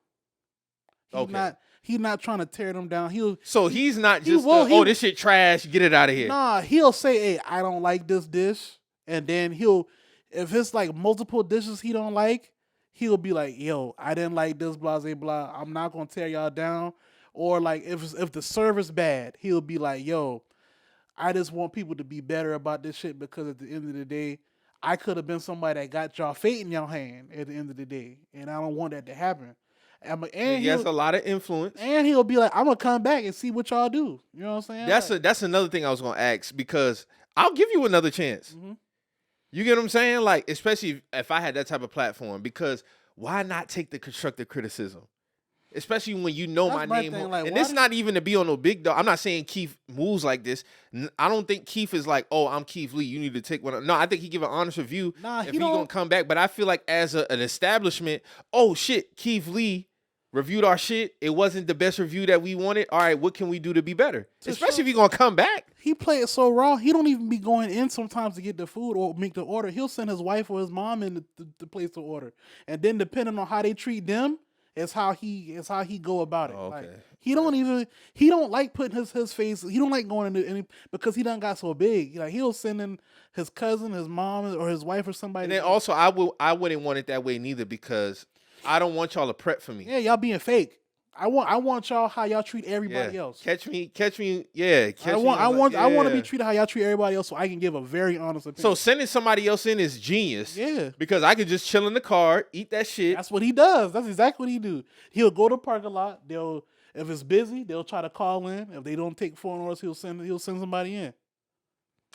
He's not trying to tear them down. So he's not he just will- he- this shit trash, get it out of here. Nah, he'll say, "Hey, I don't like this dish," and then if it's like multiple dishes he don't like, he'll be like, "Yo, I didn't like this, blah blah blah. I'm not gonna tear y'all down." Or like if the service bad, he'll be like, "Yo, I just want people to be better about this shit because at the end of the day, I could have been somebody that got y'all fate in your hand at the end of the day, and I don't want that to happen." He has a lot of influence. And he'll be like, "I'm gonna come back and see what y'all do." You know what I'm saying? That's another thing I was gonna ask, because I'll give you another chance. Mhm. You get what I'm saying? Like, especially if I had that type of platform, because why not take the constructive criticism? Especially when you know That's my my name. thing, like, And why it's do- not even to be on no big dog. I'm not saying Keith moves like this. I don't think Keith is like, "Oh, I'm Keith Lee. You need to take one." No, I think he give an honest review Nah, if he gonna don't. come back. But I feel like as an establishment, oh shit, Keith Lee reviewed our shit. It wasn't the best review that we wanted. All right, what can we do to be better? Especially if you're gonna come back. He play it so raw. He don't even be going in sometimes to get the food or make the order. He'll send his wife or his mom in to place the order, and then depending on how they treat them, is how he go about it. Oh, Like okay. he don't like putting his face. He don't like going into any because he done got so big. Like he'll send in his cousin, his mom, or his wife or somebody. And then also, I wouldn't want it that way neither, because I don't want y'all to prep for me. Yeah, y'all being fake. I want y'all how y'all treat everybody else. Catch me. Yeah. I want to be treated how y'all treat everybody else, so I can give a very honest opinion. So sending somebody else in is genius. Yeah. Because I could just chill in the car, eat that shit. That's what he does. That's exactly what he do. He'll go to the parking lot. If it's busy, they'll try to call in. If they don't take phone orders, he'll send somebody in.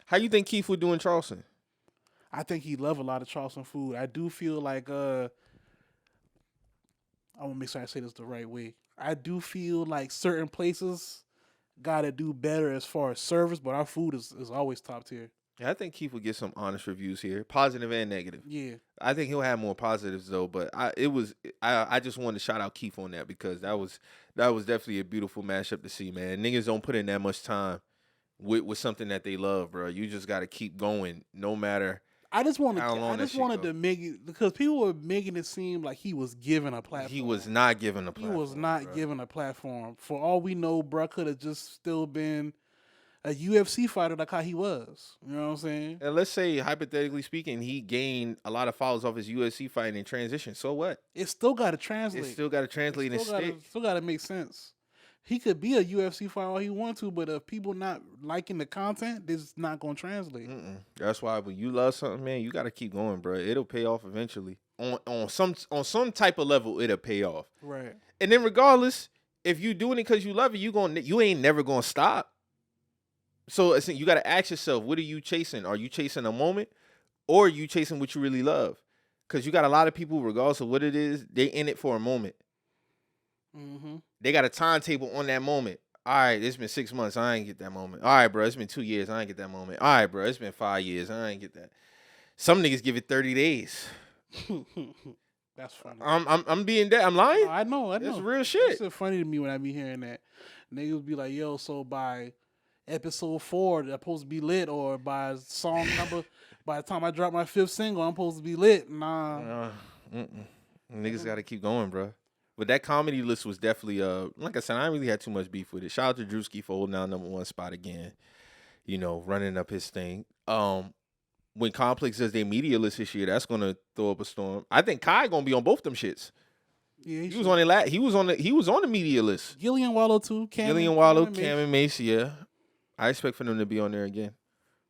How you think Keith would do in Charleston? I think he love a lot of Charleston food. I do feel like I want to make sure I say this the right way. I do feel like certain places gotta do better as far as service, but our food is always top tier. Yeah, I think Keith would get some honest reviews here, positive and negative. Yeah. I think he'll have more positives though, but I just wanted to shout out Keith on that, because that was definitely a beautiful matchup to see, man. Niggas don't put in that much time with something that they love, bro. You just got to keep going, no matter. I just wanted go. to make it, because people were making it seem like he was given a platform. He was not given a platform. He was not bro. given a platform. For all we know, bruh could have just still been a UFC fighter like how he was. You know what I'm saying? And let's say, hypothetically speaking, he gained a lot of followers off his UFC fight and transition. So what? It still got to translate. It still got to translate and stick. Still got to make sense. He could be a UFC fighter all he wants to, but if people not liking the content, this is not going to translate. That's why when you love something, man, you got to keep going, bro. It'll pay off eventually. On some type of level, it'll pay off. Right. And then regardless, if you doing it because you love it, you ain't never gonna stop. So you got to ask yourself, what are you chasing? Are you chasing a moment, or are you chasing what you really love? Because you got a lot of people, regardless of what it is, they in it for a moment. Mm-hmm. They got a timetable on that moment. All right, it's been 6 months. I ain't get that moment. All right, bro, it's been 2 years. I ain't get that moment. All right, bro, it's been 5 years. I ain't get that. Some niggas give it 30 days. That's funny. I'm being dead. I'm lying. No, I know. It's real shit. It's so funny to me when I be hearing that. Niggas be like, yo, so by episode 4, they're supposed to be lit, or by song number, by the time I drop my 5th single, I'm supposed to be lit. Nah. Niggas got to keep going, bro. But that comedy list was definitely, like I said, I didn't really had too much beef with it. Shout out to Drewski for holding down #1 spot again. You know, running up his thing. When Complex does their media list this year, that's gonna throw up a storm. I think Kai gonna be on both them shits. Yeah, He was on it. He was on the media list. Gillian Wallow too. Gillian Wallow, Cam and Mace. Yeah, I expect for them to be on there again.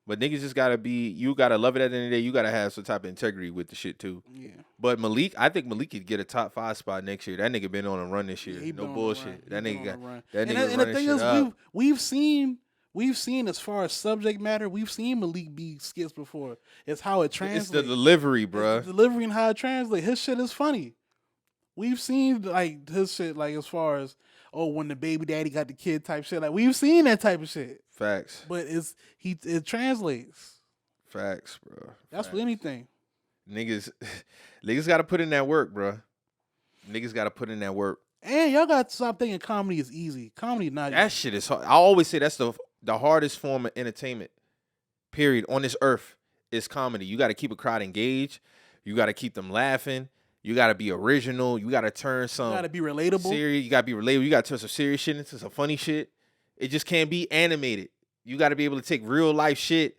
But niggas just gotta be. You gotta love it at the end of the day. You gotta have some type of integrity with the shit too. Yeah. But Malik, I think Malik could get a top 5 spot next year. That nigga been on a run this year. He No been on a bullshit. run. That He nigga been got on a run. that nigga And the running thing shit is, up. we've seen as far as subject matter, we've seen Malik be skits before. It's how it translates. It's the delivery, bruh. It's the delivery and how it translates. His shit is funny. We've seen like his shit, like as far as when the baby daddy got the kid type shit. Like we've seen that type of shit. Facts. But it translates. Facts, bro. That's with anything. Niggas got to put in that work, bro. Niggas got to put in that work. And y'all got to stop thinking comedy is easy. Comedy not That easy. shit is hard. I always say that's the hardest form of entertainment, period, on this earth is comedy. You got to keep a crowd engaged. You got to keep them laughing. You got to be original. You got to turn some. You gotta be relatable. Serious. You got to be relatable. You got to turn some serious shit into some funny shit. It just can't be animated. You got to be able to take real life shit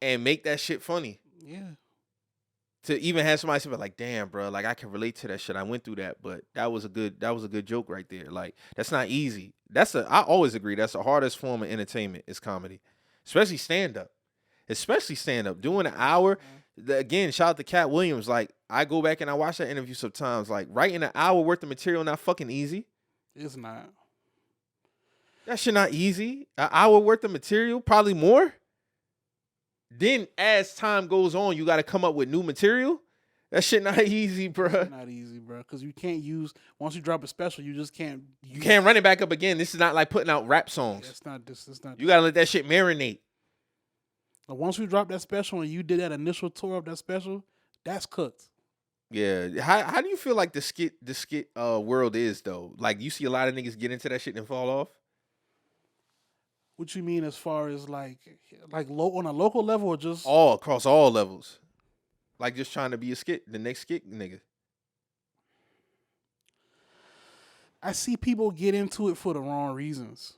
and make that shit funny. Yeah. To even have somebody say like, damn, bro, like I can relate to that shit. I went through that, but that was a good joke right there. Like that's not easy. I always agree. That's the hardest form of entertainment is comedy, especially stand up. Doing an hour. Again, shout out to Cat Williams. Like I go back and I watch that interview sometimes. Like writing an hour worth of material not fucking easy. It's not. That shit not easy. An hour worth of material, probably more. Then as time goes on, you got to come up with new material. That shit not easy, bro. It's not easy, bro. Because you can't use once you drop a special, you just can't. You can't run it back up again. This is not like putting out rap songs. It's not. This is not. You gotta let that shit marinate. But once you drop that special and you did that initial tour of that special, that's cooked. Yeah. How do you feel like the skit world is though? Like you see a lot of niggas get into that shit and fall off. What you mean as far as like low on a local level or just All across all levels. Like just trying to be the next skit nigga. I see people get into it for the wrong reasons.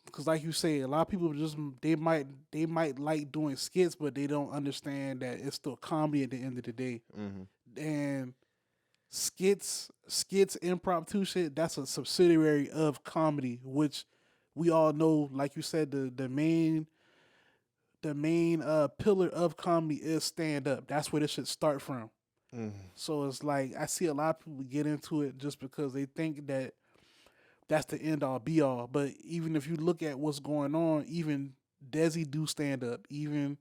Because like you say, a lot of people they might like doing skits, but they don't understand that it's still comedy at the end of the day. Mm-hmm. And skits, impromptu shit, that's a subsidiary of comedy, which we all know, like you said, the main pillar of comedy is stand up. That's where this should start from. Mm-hmm. So it's like I see a lot of people get into it just because they think that that's the end all be all. But even if you look at what's going on, even Desi do stand up, even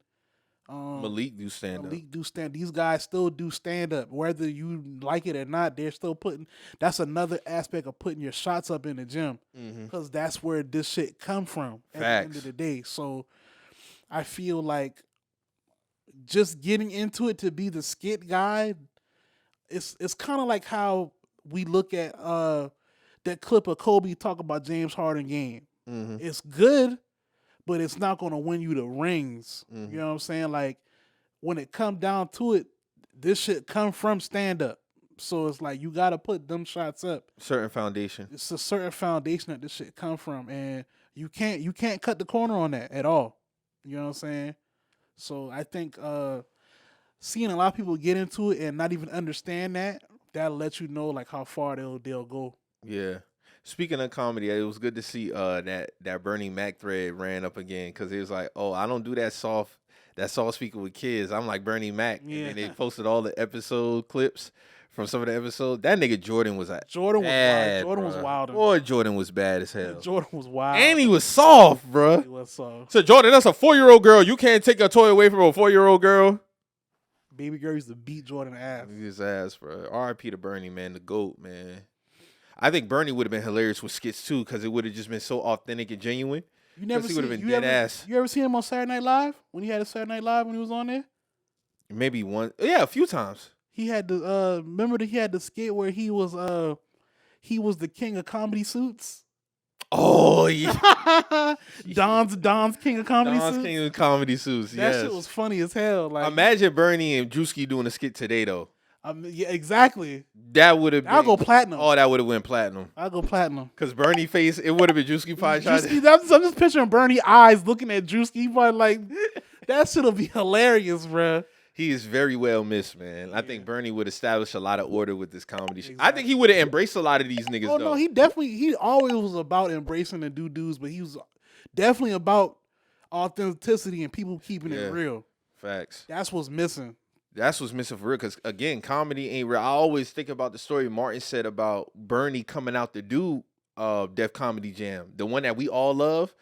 Malik do stand up. These guys still do stand up, whether you like it or not. They're still putting. That's another aspect of putting your shots up in the gym, because that's where this shit come from at the end of the day. So I feel like just getting into it to be the skit guy, it's kind of like how we look at that clip of Kobe talk about James Harden game. Mm-hmm. It's good, but it's not going to win you the rings. Mm-hmm. You know what I'm saying? Like, when it come down to it, this shit come from stand-up. So it's like, you got to put them shots up. Certain foundation. It's a certain foundation that this shit come from. And you can't cut the corner on that at all. You know what I'm saying? So I think seeing a lot of people get into it and not even understand that'll let you know like how far they'll go. Yeah. Speaking of comedy, it was good to see that Bernie Mac thread ran up again, because it was like, oh, I don't do that soft speaking with kids. I'm like Bernie Mac. Yeah. And they posted all the episode clips from some of the episodes. That nigga Jordan was bad, Jordan was wild. Boy, Jordan was bad as hell. Jordan was wild. And he was soft, bro. He was soft. So Jordan, that's a 4-year-old girl. You can't take a toy away from a 4-year-old girl. Baby girl used to beat Jordan ass. His ass, bro. R.I.P. to Bernie, man. The GOAT, man. I think Bernie would have been hilarious with skits too, because it would have just been so authentic and genuine. You never he would have been dead ass. You ever seen him on Saturday Night Live when he had a Saturday Night Live when he was on there? Maybe one, yeah, a few times. He had the remember that he had the skit where he was the king of comedy suits. Oh yeah, Don's king of comedy suits. Don's king of comedy suits. That shit was funny as hell. Like, imagine Bernie and Drewski doing a skit today though. Yeah, exactly. That would have been. I'll go platinum. Oh, that would have went platinum. I'll go platinum. Because Bernie face, it would have been Drewski probably. I'm just picturing Bernie eyes looking at Drewski. He probably like, that shit'll be hilarious, bro. He is very well missed, man. I think Bernie would establish a lot of order with this comedy shit. Exactly. I think he would have embraced a lot of these niggas, Oh, though. no, he always was about embracing the dudes, but he was definitely about authenticity and people keeping it real. Facts. That's what's missing. That's what's missing for real, because, again, comedy ain't real. I always think about the story Martin said about Bernie coming out to do Def Comedy Jam, the one that we all love,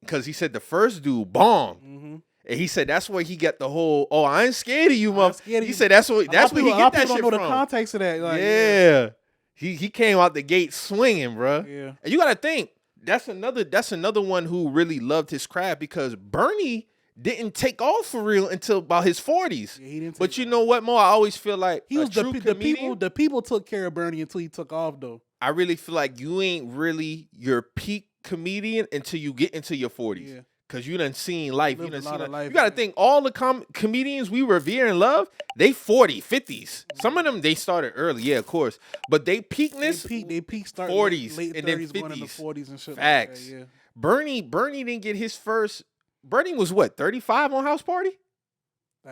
because he said the first dude bombed. Mm-hmm. And he said that's where he got the whole, oh, I ain't scared of you, motherfucker. He said that's where he a get lot that of people shit don't know from. the context of that. Like, yeah. He came out the gate swinging, bro. Yeah. And you got to think, that's another one who really loved his craft, because Bernie didn't take off for real until about his 40s. Yeah, he didn't. But you know what, Mo? I always feel like he was true comedian, the people took care of Bernie until he took off, though. I really feel like you ain't really your peak comedian until you get into your 40s. Yeah. Cause you done seen life. You Lived done a seen lot of life. life, You gotta man. think all the comedians we revere and love, they 40, 50s. Some of them they started early, yeah, of course. But they peakness They peak starting 40s late and then 30s, going into 50s. 40s and shit. Facts. Like that, yeah. Bernie didn't get his first. Bernie was what, 35 on House Party?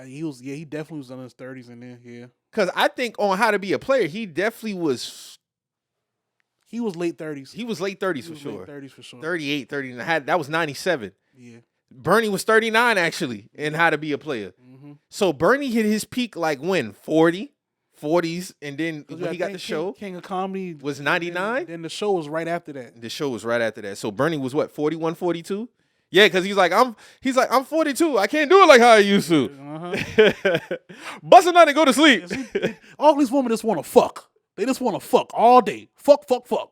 He definitely was in his 30s and then, yeah. Cause I think on How to Be a Player, he definitely was. He was late 30s. He was late 30s He for was sure. Late 30s for sure. 38, 39. That was 97. Yeah. Bernie was 39 actually in How to Be a Player. Mm-hmm. So Bernie hit his peak like when? 40s, and then when he got the show King of Comedy was 99. Then the show was right after that. The show was right after that. So Bernie was what, 41, 42? Yeah, because he's like, I'm 42. I can't do it like how I used to. Uh-huh. Bust a nut and go to sleep. All these women just want to fuck. They just want to fuck all day. Fuck, fuck, fuck.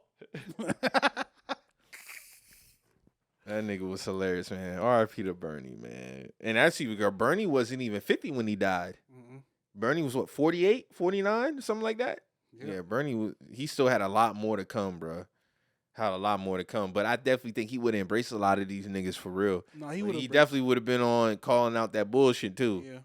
That nigga was hilarious, man. R.I.P. to Bernie, man. And actually, Bernie wasn't even 50 when he died. Mm-hmm. Bernie was what, 48, 49, something like that? Yeah. Yeah, Bernie he still had a lot more to come, bro. Had a lot more to come. But I definitely think he would have embraced a lot of these niggas for real. No, He definitely would have been on calling out that bullshit too. Yeah.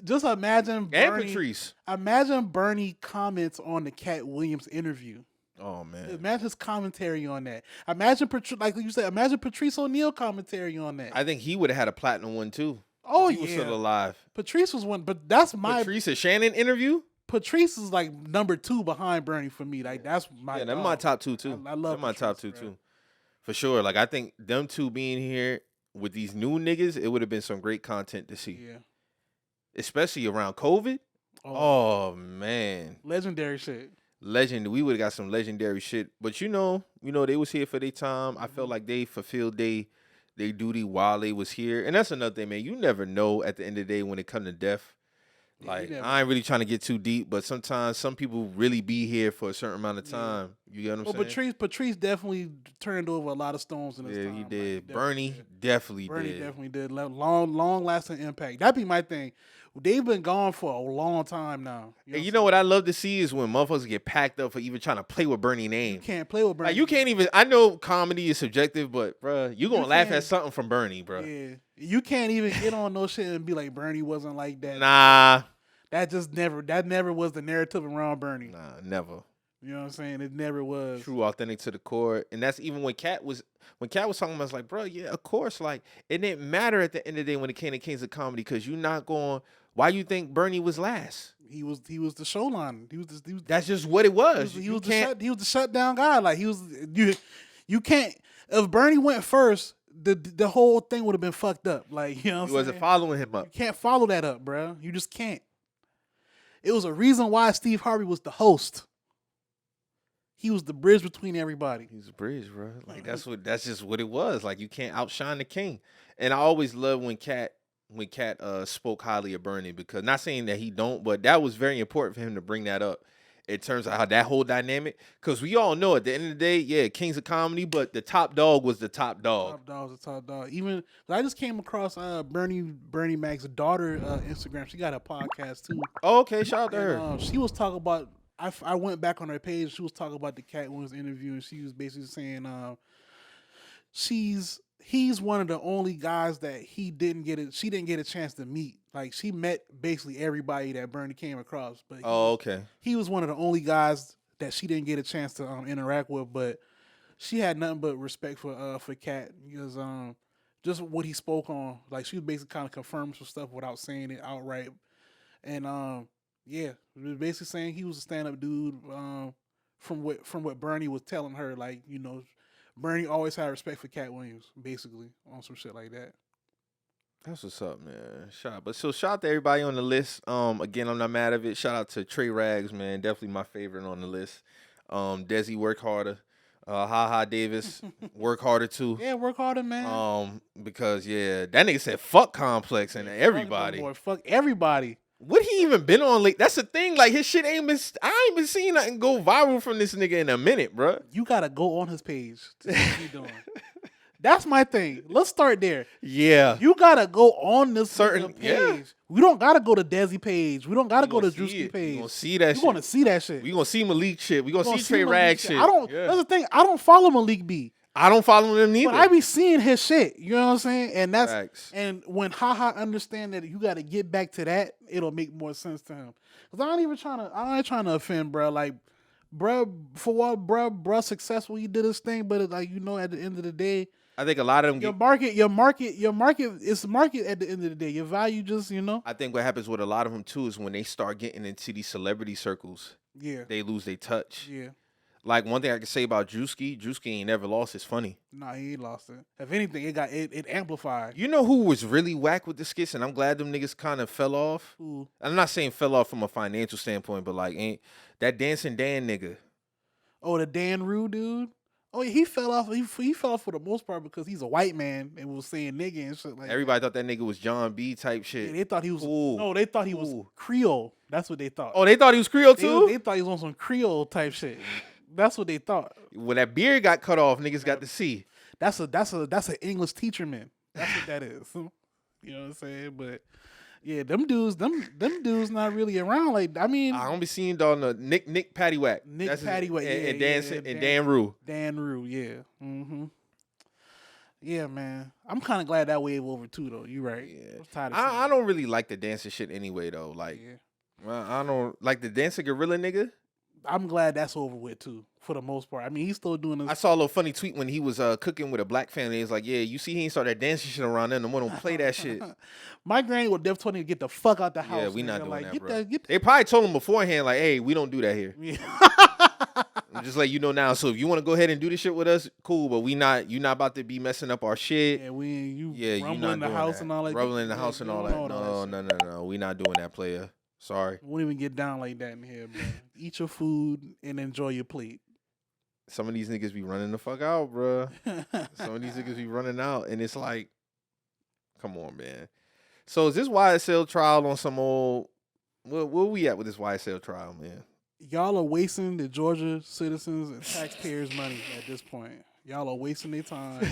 Just imagine And Bernie. Patrice. Imagine Bernie comments on the Cat Williams interview. Oh man. Imagine his commentary on that. Imagine like you said. Imagine Patrice O'Neal commentary on that. I think he would have had a platinum one too. Oh if he was still alive. Patrice was one, but that's my Patrice and Shannon interview. Patrice is like number 2 behind Bernie for me. Like that's my Yeah, that's dog. my top 2 too. I love that's my top 2 Patrice, bro. too. For sure. Like I think them two being here with these new niggas, it would have been some great content to see. Yeah. Especially around COVID. Oh man. Legendary shit. Legend. We would have got some legendary shit. But you know, they was here for their time. I felt like they fulfilled their duty while they was here. And that's another thing, man. You never know at the end of the day when it comes to death. Like, I ain't really trying to get too deep, but sometimes some people really be here for a certain amount of time. You get what I'm saying? Patrice definitely turned over a lot of stones in his time. Yeah, he did. Like, Bernie definitely Bernie did. definitely did. Long lasting impact. That'd be my thing. They've been gone for a long time now. And you know what I love to see is when motherfuckers get packed up for even trying to play with Bernie's name. You can't play with Bernie. Like, you can't even. I know comedy is subjective, but bruh, you gonna laugh can't. at something from Bernie, bruh. Yeah, you can't even get on no shit and be like Bernie wasn't like that. Nah, That never was the narrative around Bernie. nah, never. You know what I'm saying? It never was. True, authentic to the core, and that's even when Cat was talking about. I was like, bro, yeah, of course. Like, it didn't matter at the end of the day when it came to Kings of Comedy because you're not going. Why you think Bernie was last? He was the showline. He was That's just what it was. he was the shutdown guy. Like he was you can't if Bernie went first, the whole thing would have been fucked up. Like, you know what I'm He wasn't saying? following him up. You can't follow that up, bro. You just can't. It was a reason why Steve Harvey was the host. He was the bridge between everybody. He's a bridge, bro. Like that's just what it was. Like you can't outshine the king. And I always love when Cat spoke highly of Bernie because not saying that he don't, but that was very important for him to bring that up in terms of how that whole dynamic. Because we all know at the end of the day, yeah, Kings of Comedy, but the top dog was the top dog. Top dog was the top dog. Even I just came across Bernie Mac's daughter Instagram. She got a podcast too. Oh, okay, shout out to her. And, she was talking about. I went back on her page. She was talking about the Cat Williams interview, and she was basically saying he's one of the only guys that she didn't get a chance to meet. Like she met basically everybody that Bernie came across, but Okay. He was one of the only guys that she didn't get a chance to interact with. But she had nothing but respect for Cat because just what he spoke on. Like she was basically kind of confirmed some stuff without saying it outright, and yeah, basically saying he was a stand-up dude. From what Bernie was telling her, like, you know, Bernie always had respect for Cat Williams, basically, on some shit like that. That's what's up, man. Shout out to everybody on the list. Again, I'm not mad of it. Shout out to Trey Rags, man. Definitely my favorite on the list. Desi, work harder. Ha Davis, work harder too. Yeah, work harder, man. Because yeah, that nigga said fuck Complex and everybody. Fuck everybody. What he even been on late? That's the thing. Like his shit I ain't been seeing nothing go viral from this nigga in a minute, bro. You gotta go on his page to see what he doing. That's my thing. Let's start there. Yeah. You gotta go on this Certain page. yeah. We don't gotta go to Desi page. We don't gotta go to Drewski page. We gonna see that shit. See that shit. We gonna see Malik shit. We gonna see Trey Rag shit. That's the thing. I don't follow Malik B. I don't follow them neither. But I be seeing his shit. You know what I'm saying? And that's Facts. and when Haha understand that you got to get back to that, it'll make more sense to him. Cause I ain't trying to offend, bro. Like, bro, for what, bro, successful. He did his thing, but it's like, you know, at the end of the day, I think a lot of them your get. market is market at the end of the day. Your value just, you know. I think what happens with a lot of them too is when they start getting into these celebrity circles, Yeah. they lose their touch. Yeah. Like one thing I can say about Drewski ain't never lost his funny. Nah, he ain't lost it. If anything, it amplified. You know who was really whack with the skits, and I'm glad them niggas kind of fell off. Ooh. I'm not saying fell off from a financial standpoint, but like ain't that Dancing Dan nigga. Oh, the Dan Rue dude. Oh, yeah, he fell off. He fell off for the most part because he's a white man and was saying nigga and shit like. Everybody thought that nigga was John B type that. shit. Yeah, they thought he was. Ooh. No, they thought he was Ooh. Creole. That's what they thought. Oh, they thought he was Creole too? They thought he was on some Creole type shit. That's what they thought. When that beard got cut off, niggas got to see. That's an English teacher, man. That's what that is. You know what I'm saying? But yeah, them dudes not really around. Like, I mean, I don't be seeing dog no Nick Paddywhack. Nick That's his- Paddywhack, and yeah, Dan yeah, and Dan Rue. Dan Rue, yeah. Mm-hmm. Yeah, man. I'm kind of glad that wave over too, though. You right. Yeah. I'm tired of I seeing don't really like the dancing shit anyway though. it. Like Yeah. well, I don't like the dancing gorilla nigga. I'm glad that's over with too, for the most part. I mean, he's still doing I this. saw a little funny tweet when he was cooking with a black family. He's like, yeah, you see he ain't start that dancing shit around there. No one don't play that shit. My granny would def told me to get the fuck out the house. Yeah, we not nigga. doing like, that, get bro. that, get They probably told him beforehand, like, hey, we don't do that here. that. I'm just let you know now. So if you want to go ahead and do this shit with us, cool. But you not about to be messing up our shit. Yeah, you You rumbling not in the doing house that. and all that. Rumbling in the Yeah, house and all doing that. No. We not doing that, player. Sorry. Won't even get down like that in here, bro. Eat your food and enjoy your plate. Some of these niggas be running the fuck out, bro. Some of these niggas be running out, and it's like, come on, man. So is this YSL trial on some old? Where we at with this YSL trial, man? Y'all are wasting the Georgia citizens and taxpayers' money at this point. Y'all are wasting their time.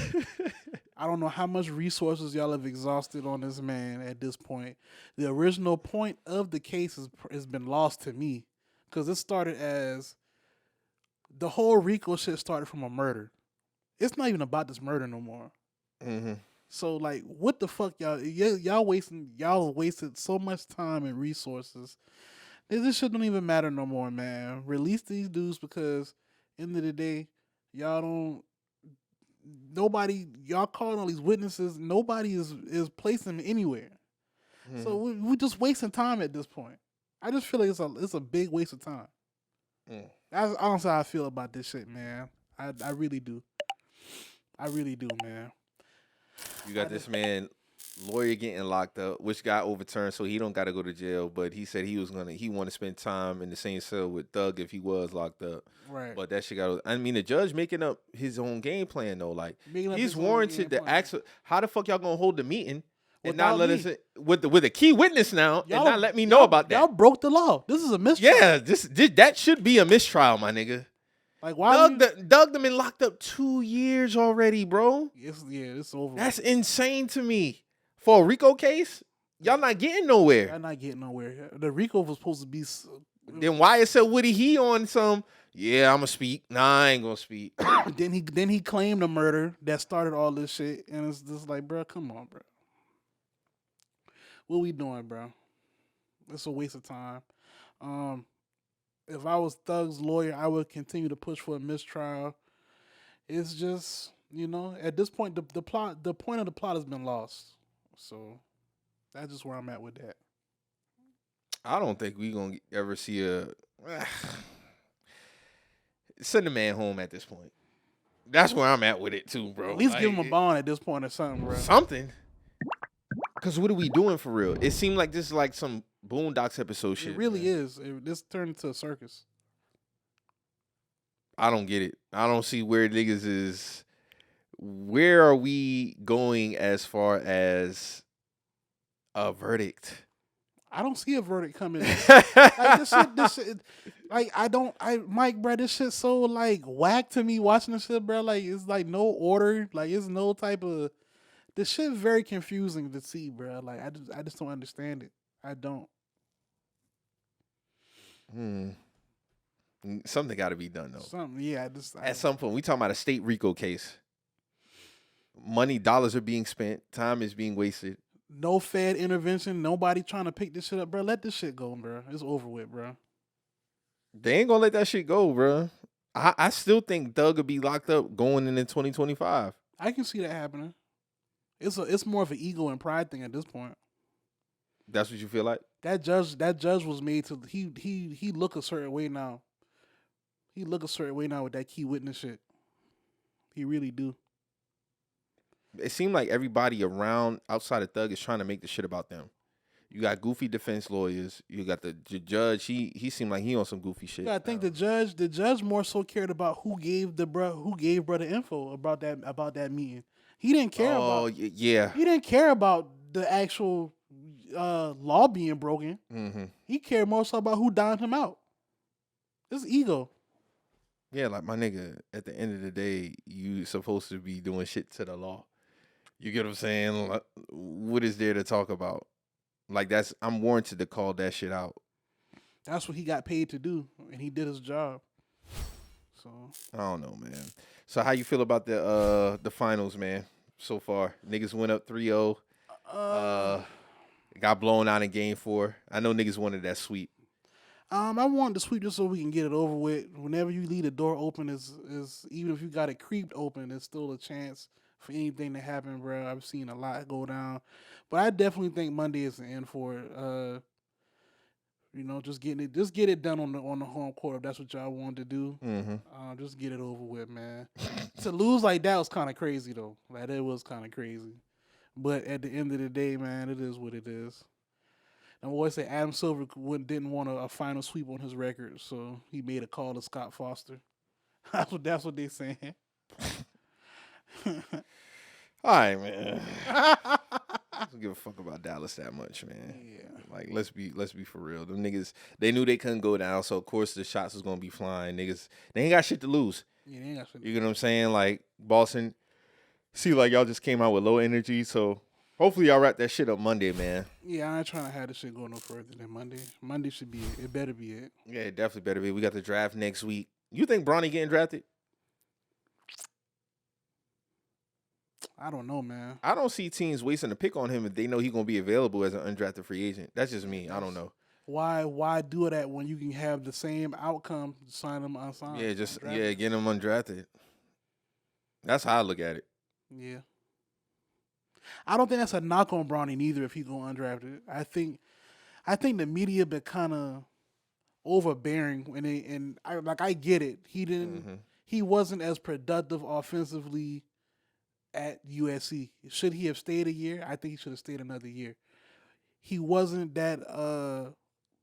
I don't know how much resources y'all have exhausted on this man at this point. The original point of the case has been lost to me because it started as the whole RICO shit started from a murder. It's not even about this murder no more. Mm-hmm. So like, what the fuck, y'all wasted so much time and resources. This shit don't even matter no more, man. Release these dudes because end of the day, y'all calling all these witnesses. Nobody is placing them anywhere. Mm-hmm. So we're just wasting time at this point. I just feel like it's a big waste of time. That's honestly how I feel about this shit, man. I really do. I really do, man. You got this man lawyer getting locked up, which got overturned, so he don't got to go to jail. But he said he want to spend time in the same cell with Thug if he was locked up. Right. But that shit got. I mean, the judge making up his own game plan though. Like Making up he's his own warranted game to plan. ask. How the fuck y'all gonna hold the meeting and Without not let me. us with a key witness now and Y'all- not let me know about Y'all that? broke the law. This is a mistrial. Yeah, that should be a mistrial, my nigga. Like why? Doug them been locked up 2 years already, bro. It's over. That's insane to me. For a RICO case, y'all not getting nowhere. I'm not getting nowhere. The RICO was supposed to be. Then why is Woody he on some? Yeah, I'ma speak. Nah, I ain't gonna speak. then he claimed the murder that started all this shit, and it's just like, bro, come on, bro. What we doing, bro? It's a waste of time. If I was Thug's lawyer, I would continue to push for a mistrial. It's just, at this point, the point of the plot has been lost. So that's just where I'm at with that. I don't think we gonna ever see a send the man home at this point. That's where I'm at with it too, bro. At least give him a bond at this point or something, bro. Something. Cause what are we doing for real? It seemed like this is like some Boondocks episode shit. It really man. is. This turned into a circus. I don't get it. I don't see where niggas is. Where are we going as far as a verdict? I don't see a verdict coming. Like this shit, like Mike, bro, this shit so like whack to me watching this shit, bro. Like it's like no order, like it's no type of. This shit very confusing to see, bro. Like I just don't understand it. I don't. Something got to be done though. Something, yeah. At some point, we talking about a state RICO case. dollars are being spent, time is being wasted. No Fed intervention. Nobody trying to pick this shit up, bro. Let this shit go, bro. It's over with, bro. They ain't gonna let that shit go, bro. I still think Doug will be locked up going into 2025. I can see that happening. It's more of an ego and pride thing at this point. That's what you feel like? That judge was made to he look a certain way now. He look a certain way now with that key witness shit. He really do. It seemed like everybody around outside of Thug is trying to make the shit about them. You got goofy defense lawyers. You got the judge. He seemed like he on some goofy shit. Yeah, I think the judge more so cared about who gave bro the info about that meeting. He didn't care about. Yeah. He didn't care about the actual law being broken. Mm-hmm. He cared more so about who dined him out. This ego. Yeah, like my nigga. At the end of the day, you supposed to be doing shit to the law. You get what I'm saying? Like, what is there to talk about? Like I'm warranted to call that shit out. That's what he got paid to do, and he did his job. So I don't know, man. So how you feel about the finals, man? So far, niggas went up 3-0. Got blown out in game 4. I know niggas wanted that sweep. I wanted to sweep just so we can get it over with. Whenever you leave the door open, is even if you got it creeped open, there's still a chance for anything to happen, bro. I've seen a lot go down, but I definitely think Monday is the end for it. Just get it done on the home court if that's what y'all wanted to do. Mm-hmm. Just get it over with, man. To lose like that was kind of crazy though. Like it was kind of crazy, but at the end of the day, man, it is what it is. And boy say Adam Silver didn't want a final sweep on his record, so he made a call to Scott Foster. That's what they saying. All right, man. I don't give a fuck about Dallas that much, man. Yeah. Like, let's be for real. Them niggas, they knew they couldn't go down, so of course the shots was gonna be flying. Niggas, they ain't got shit to lose. Yeah, they ain't got shit. You get what I'm saying? Like Boston, see, like y'all just came out with low energy, so hopefully y'all wrap that shit up Monday, man. Yeah, I ain't trying to have this shit go no further than Monday. Monday should be it. It better be it. Yeah, it definitely better be. We got the draft next week. You think Bronny getting drafted? I don't know, man. I don't see teams wasting a pick on him if they know he's gonna be available as an undrafted free agent. That's just me. I don't know. Why do that when you can have the same outcome, sign him unsigned? Yeah, get him undrafted. That's how I look at it. Yeah. I don't think that's a knock on Bronny neither if he go undrafted. I think the media been kind of overbearing I get it. He wasn't as productive offensively at USC. Should he have stayed a year? I think he should have stayed another year. He wasn't that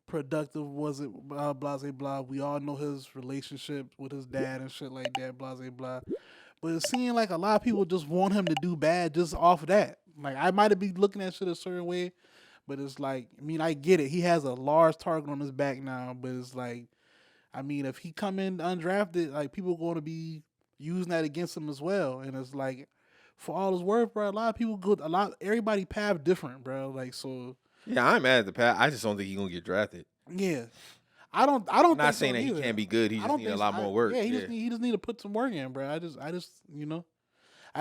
productive, wasn't blah blah. We all know his relationship with his dad and shit like that, blah blah. But it seemed like a lot of people just want him to do bad just off of that. Like I might have been looking at shit a certain way, but it's like, I mean, I get it. He has a large target on his back now, but it's like, I mean, if he come in undrafted, like people are going to be using that against him as well. And it's like, for all his worth, bro, everybody path different, bro. Like, so. Yeah, I'm mad at the path. I just don't think he's gonna get drafted. Yeah. I don't I'm not think saying so that he either. can't be good. He just need a lot more work. Yeah, he just need to put some work in, bro. I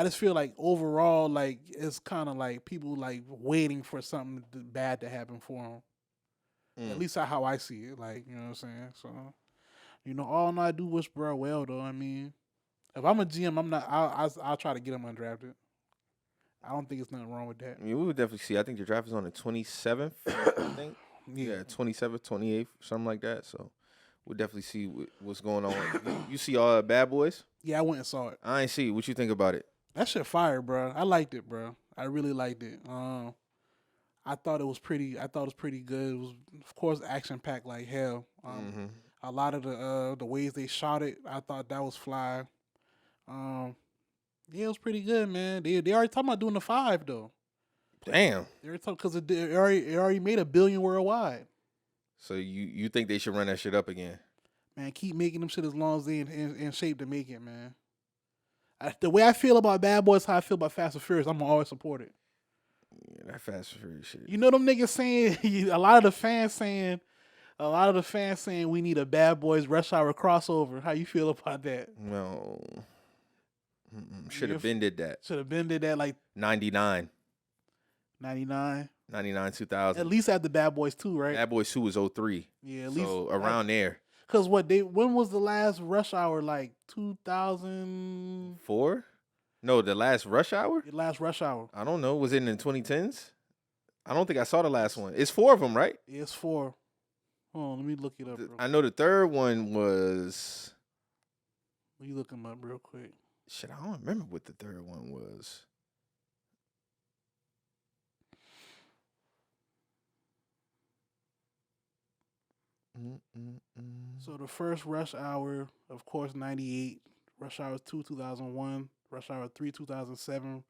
just feel like overall, like it's kind of like people like waiting for something bad to happen for him. At least that's how I see it. Like, you know what I'm saying? So, all I do wish bro well though. I mean, if I'm a GM, I'll try to get him undrafted. I don't think it's nothing wrong with that. I mean, we would definitely see. I think the draft is on the 27th, I think. Yeah, 27th, 28th, something like that. So we'll definitely see what's going on. You see all Bad Boys? Yeah, I went and saw it. I ain't see it. What you think about it? That shit fire, bro. I liked it, bro. I really liked it. I thought it was pretty good. It was, of course, action packed like hell. A lot of the ways they shot it, I thought that was fly. Yeah, it was pretty good, man. They already talking about doing the 5 though. Damn. They're talking because it already made $1 billion worldwide. So you think they should run that shit up again? Man, keep making them shit as long as they in shape to make it, man. The way I feel about Bad Boys, how I feel about Fast and Furious, I'm gonna always support it. Yeah, that Fast and Furious shit. You know them niggas saying a lot of the fans saying we need a Bad Boys Rush Hour crossover. How you feel about that? No. Should have been did that. Should have been did that like 99. 99. 99, 2000. At least after Bad Boys 2, right? Bad Boys 2 was 03. Yeah, at least. So around there. Because when was the last Rush Hour? Like 2000? 4? No, the last Rush Hour? The last Rush Hour. I don't know. Was it in the 2010s? I don't think I saw the last one. It's 4 of them, right? Yeah, it's 4. Hold on, let me look it up. I know the third one was... Let me look them up real quick. Shit, I don't remember what the third one was. So the first Rush Hour, of course, 98. Rush Hour 2, 2001. Rush Hour 3, 2007.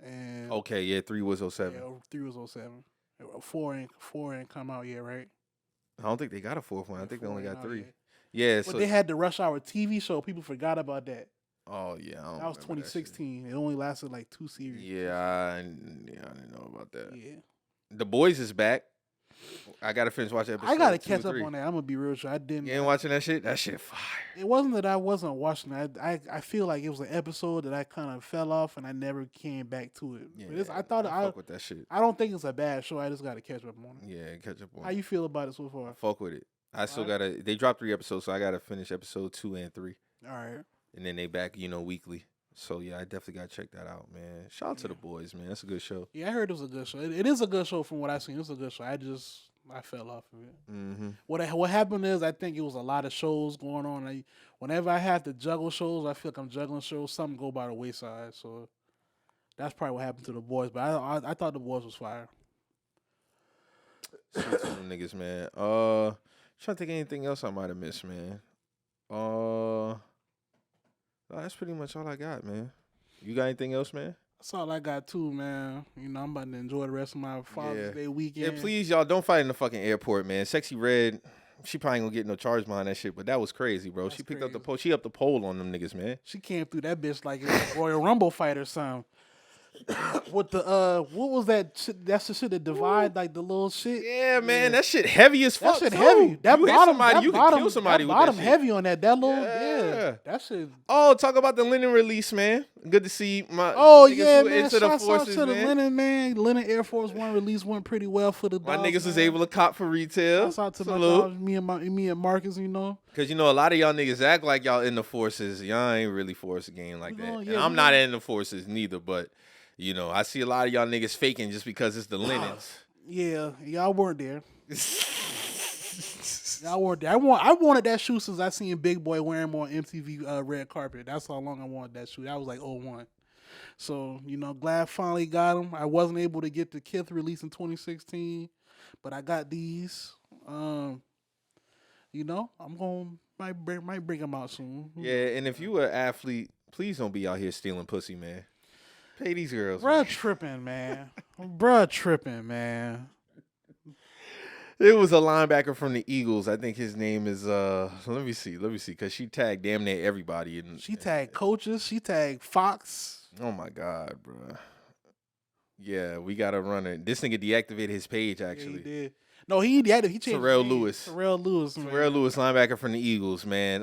And Okay, yeah, 3 was 07. Yeah, 3 was 07. 4 ain't come out yet, right? I don't think they got a fourth one. I think they only got 3. Yet. Yeah, But so they had the Rush Hour TV show. People forgot about that. oh yeah, I don't That was remember 2016. It only lasted like 2 series. Yeah, I didn't know about that. Yeah. The Boys is back. I gotta finish watching episode. I gotta 2 catch and up 3. on that. I'm gonna be real sure I didn't. You ain't watching that shit? That shit fire. It wasn't that I wasn't watching it. I feel like it was an episode that I kind of fell off and I never came back to it. Yeah, But I thought fuck with that shit. I don't think it's a bad show. I just gotta catch up on it. Yeah, catch up on. How you feel about it so far? I fuck with it. I still Alright. gotta. They dropped 3 episodes, so I gotta finish episode 2 and 3, All right. and then they back, weekly. So yeah, I definitely gotta check that out, man. Shout out to the Boys, man. That's a good show. Yeah, I heard it was a good show. It is a good show from what I've seen. It's a good show. I fell off of it. Mm-hmm. What happened is I think it was a lot of shows going on. Whenever I have to juggle shows, I feel like I'm juggling shows. Something go by the wayside. So that's probably what happened to the Boys. But I thought the Boys was fire. Shout out to them niggas, man. Trying to think of anything else I might have missed, man. That's pretty much all I got, man. You got anything else, man? That's all I got too, man. I'm about to enjoy the rest of my Father's Day weekend. Yeah, please, y'all, don't fight in the fucking airport, man. Sexy Red, she probably ain't gonna get no charge behind that shit, but that was crazy, bro. That's She picked up the crazy. pole. She up the pole on them niggas, man. She came through that bitch like it was a Royal Rumble fight or something. With the what was that shit? That's the shit that divide like the little shit. Yeah, man, that shit heavy as fuck. That shit too. heavy. That you hit bottom, somebody, that you bottom, can kill somebody that with bottom that shit. heavy on that. That little, Yeah. that shit. Oh, talk about the linen release, man. Good to see my Oh niggas yeah, who man! into the Shouts out forces, to the man. Linen man. Linen Air Force One release went pretty well for the My dogs, niggas was man. able to cop for retail. Shouts out to my Salute. dogs, me and Marcus. Cause a lot of y'all niggas act like y'all in the forces. Y'all ain't really force a game like We that. gonna- And yeah, I'm we not gonna- in the forces neither, but I see a lot of y'all niggas faking just because it's the linens. Yeah, y'all weren't there. Y'all weren't there. I wanted that shoe since I seen Big Boy wearing them on MTV red carpet. That's how long I wanted that shoe. That was like 01. So glad finally got them. I wasn't able to get the Kith release in 2016, but I got these. I'm might bring them out soon. Yeah, and if you an athlete, please don't be out here stealing pussy, man. Pay these girls. Bruh Man. tripping, man. Bruh tripping, man. It was a linebacker from the Eagles. I think his name is let me see, because she tagged damn near everybody. And She tagged coaches. She tagged Fox. oh my God, bro. Yeah, we gotta run it. This nigga deactivated his page Yeah, he actually. did. No, he changed. Terrell his name. Lewis. Terrell Lewis. Man. Terrell Lewis, linebacker from the Eagles, man.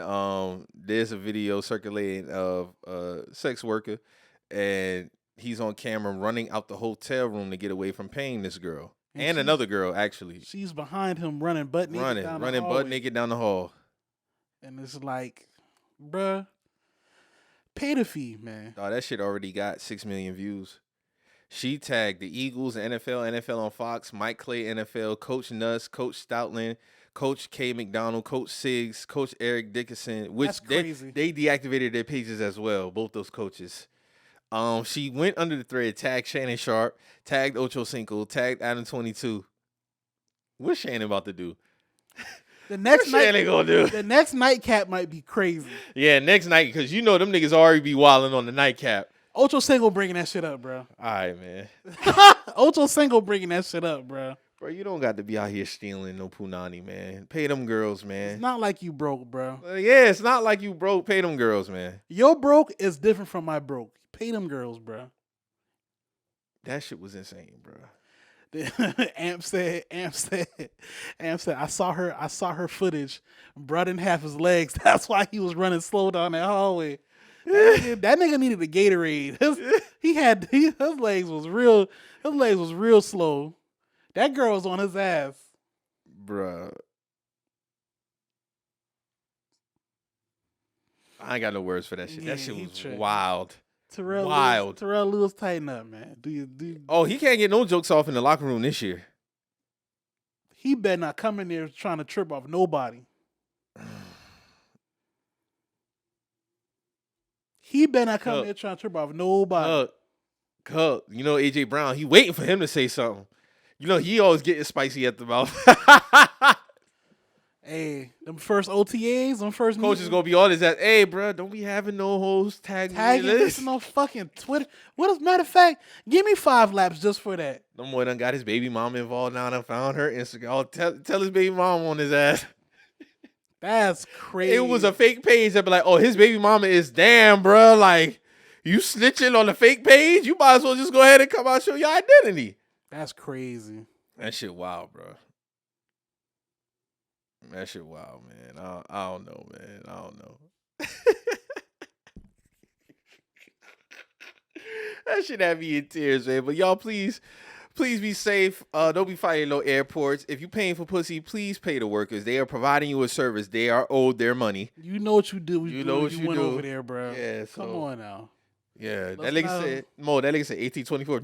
There's a video circulating of a sex worker, and he's on camera running out the hotel room to get away from paying this girl and she- another girl actually. She's behind him running butt naked down the running hallway. butt naked down the hall. And it's like, bruh, pay the fee, man. Oh, that shit already got 6 million views. She tagged the Eagles, NFL on Fox, Mike Clay NFL, Coach Nuss, Coach Stoutland, Coach K. McDonald, Coach Siggs, Coach Eric Dickinson, which That's crazy. they deactivated their pages as well, both those coaches. She went under the thread, tagged Shannon Sharp, tagged Ocho Cinco, tagged Adam 22. What's Shannon about to do? The next What's Shannon gonna do? the next nightcap might be crazy. Yeah, next night, because them niggas already be wilding on the nightcap. Ocho Cinco bringing that shit up, bro. All right, man. Ocho Cinco bringing that shit up, bro. Bro, you don't got to be out here stealing no punani, man. Pay them girls, It's man. not like you broke, bro. Yeah, it's not like you broke. Pay them girls, man. Your broke is different from my broke. Pay them girls, bro. That shit was insane, bro. Amp said, I saw her footage. Bro didn't have his legs. That's why he was running slow down that hallway. That nigga needed a Gatorade. His legs was real. His legs was real slow. That girl was on his ass. Bruh. I ain't got no words for that shit. Yeah, That shit he was tripped. wild. Terrell Lewis, tighten up, man. Oh, he can't get no jokes off in the locker room this year. He better not come in there trying to trip off nobody. He better not come in there trying to trip off nobody. Cup. You know AJ Brown, he waiting for him to say something. You know, he always getting spicy at the mouth. Hey, them first OTAs, them first Coach is gonna be all his ass. Hey, bro, don't be having no hoes tagging this on fucking Twitter. What as a matter of fact, give me 5 laps just for that. No more done got his baby mom involved now. I found her Instagram. Oh, tell his baby mom on his ass. That's crazy. It was a fake page that be like, oh, his baby mama is damn, bro. Like, you snitching on the fake page? You might as well just go ahead and come out and show your identity. That's crazy. That shit wild, bro. That shit wild, man. I don't know, man. I don't know. That shit had me in tears, man. But y'all, please be safe. Don't be fighting no airports. If you paying for pussy, please pay the workers. They are providing you a service. They are owed their money. You know what you do. You know what you went do over there, bro. Yeah, so, come on now. Yeah, Let's that nigga said, Mo, that nigga said 1824.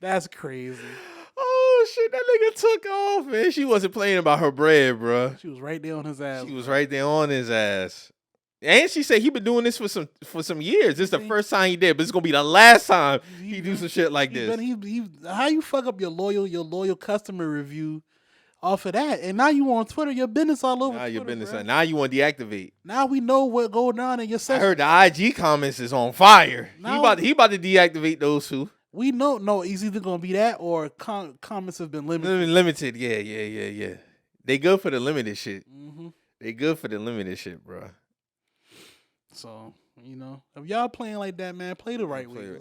That's crazy. Oh, shit, that nigga took off, man. She wasn't playing about her bread, bro. She was right there on his ass. She was right there on his ass. And she said he been doing this for some years. This is the first time he did, but it's gonna be the last time he do some shit like this. How you fuck up your loyal customer review off of that, and now you on Twitter, your business all over. Now Twitter, your business. bro. Now you want to deactivate. Now we know what going on in your I session. heard the IG comments is on fire. Now, he about to deactivate those two. We know no, it's either gonna be that or comments have been limited. Limited, yeah. They good for the limited shit. Mm-hmm. They good for the limited shit, bro. So, if y'all playing like that, man, play the right way.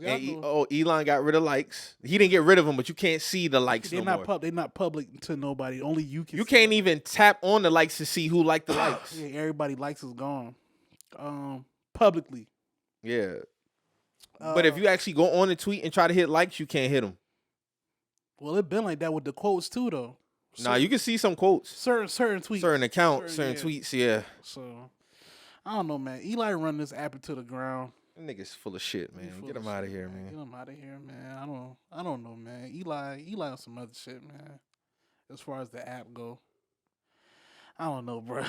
Elon got rid of likes. He didn't get rid of them, but you can't see the likes They're no more. They're not public to nobody. Only you can. You can't even tap on the likes to see who liked the likes. Yeah, everybody likes is gone. Publicly. Yeah. But if you actually go on the tweet and try to hit likes, you can't hit them. Well, it been like that with the quotes too, though. Nah, you can see some quotes. Certain tweets. Certain accounts, certain tweets, yeah. So, I don't know, man. Eli run this app into the ground. That nigga's full of shit, man. Get him out of here, man. Get him out of here, man. I don't know, man. Eli on some other shit, man. As far as the app go. I don't know, bro.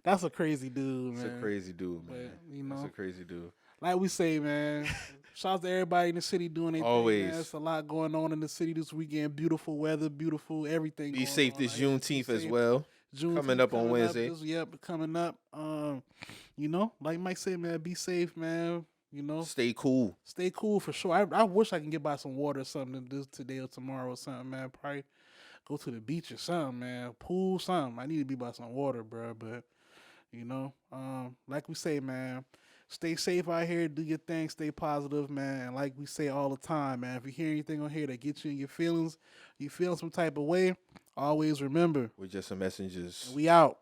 That's a crazy dude, man. That's a crazy dude, man. But, That's a crazy dude. Like we say, man, shout out to everybody in the city doing their Always. thing, man. There's a lot going on in the city this weekend. Beautiful weather, beautiful everything. Be safe this Juneteenth as well. Coming up on Wednesday. Coming up. Like Mike said, man, be safe, man. Stay cool. Stay cool for sure. I wish I can get by some water or something today or tomorrow or something, man. Probably go to the beach or something, man. Pool, something. I need to be by some water, bro. But, like we say, man, stay safe out here. Do your thing. Stay positive, man. And like we say all the time, man, if you hear anything on here that gets you in your feelings, you feel some type of way, always remember. We're just some messengers. We out.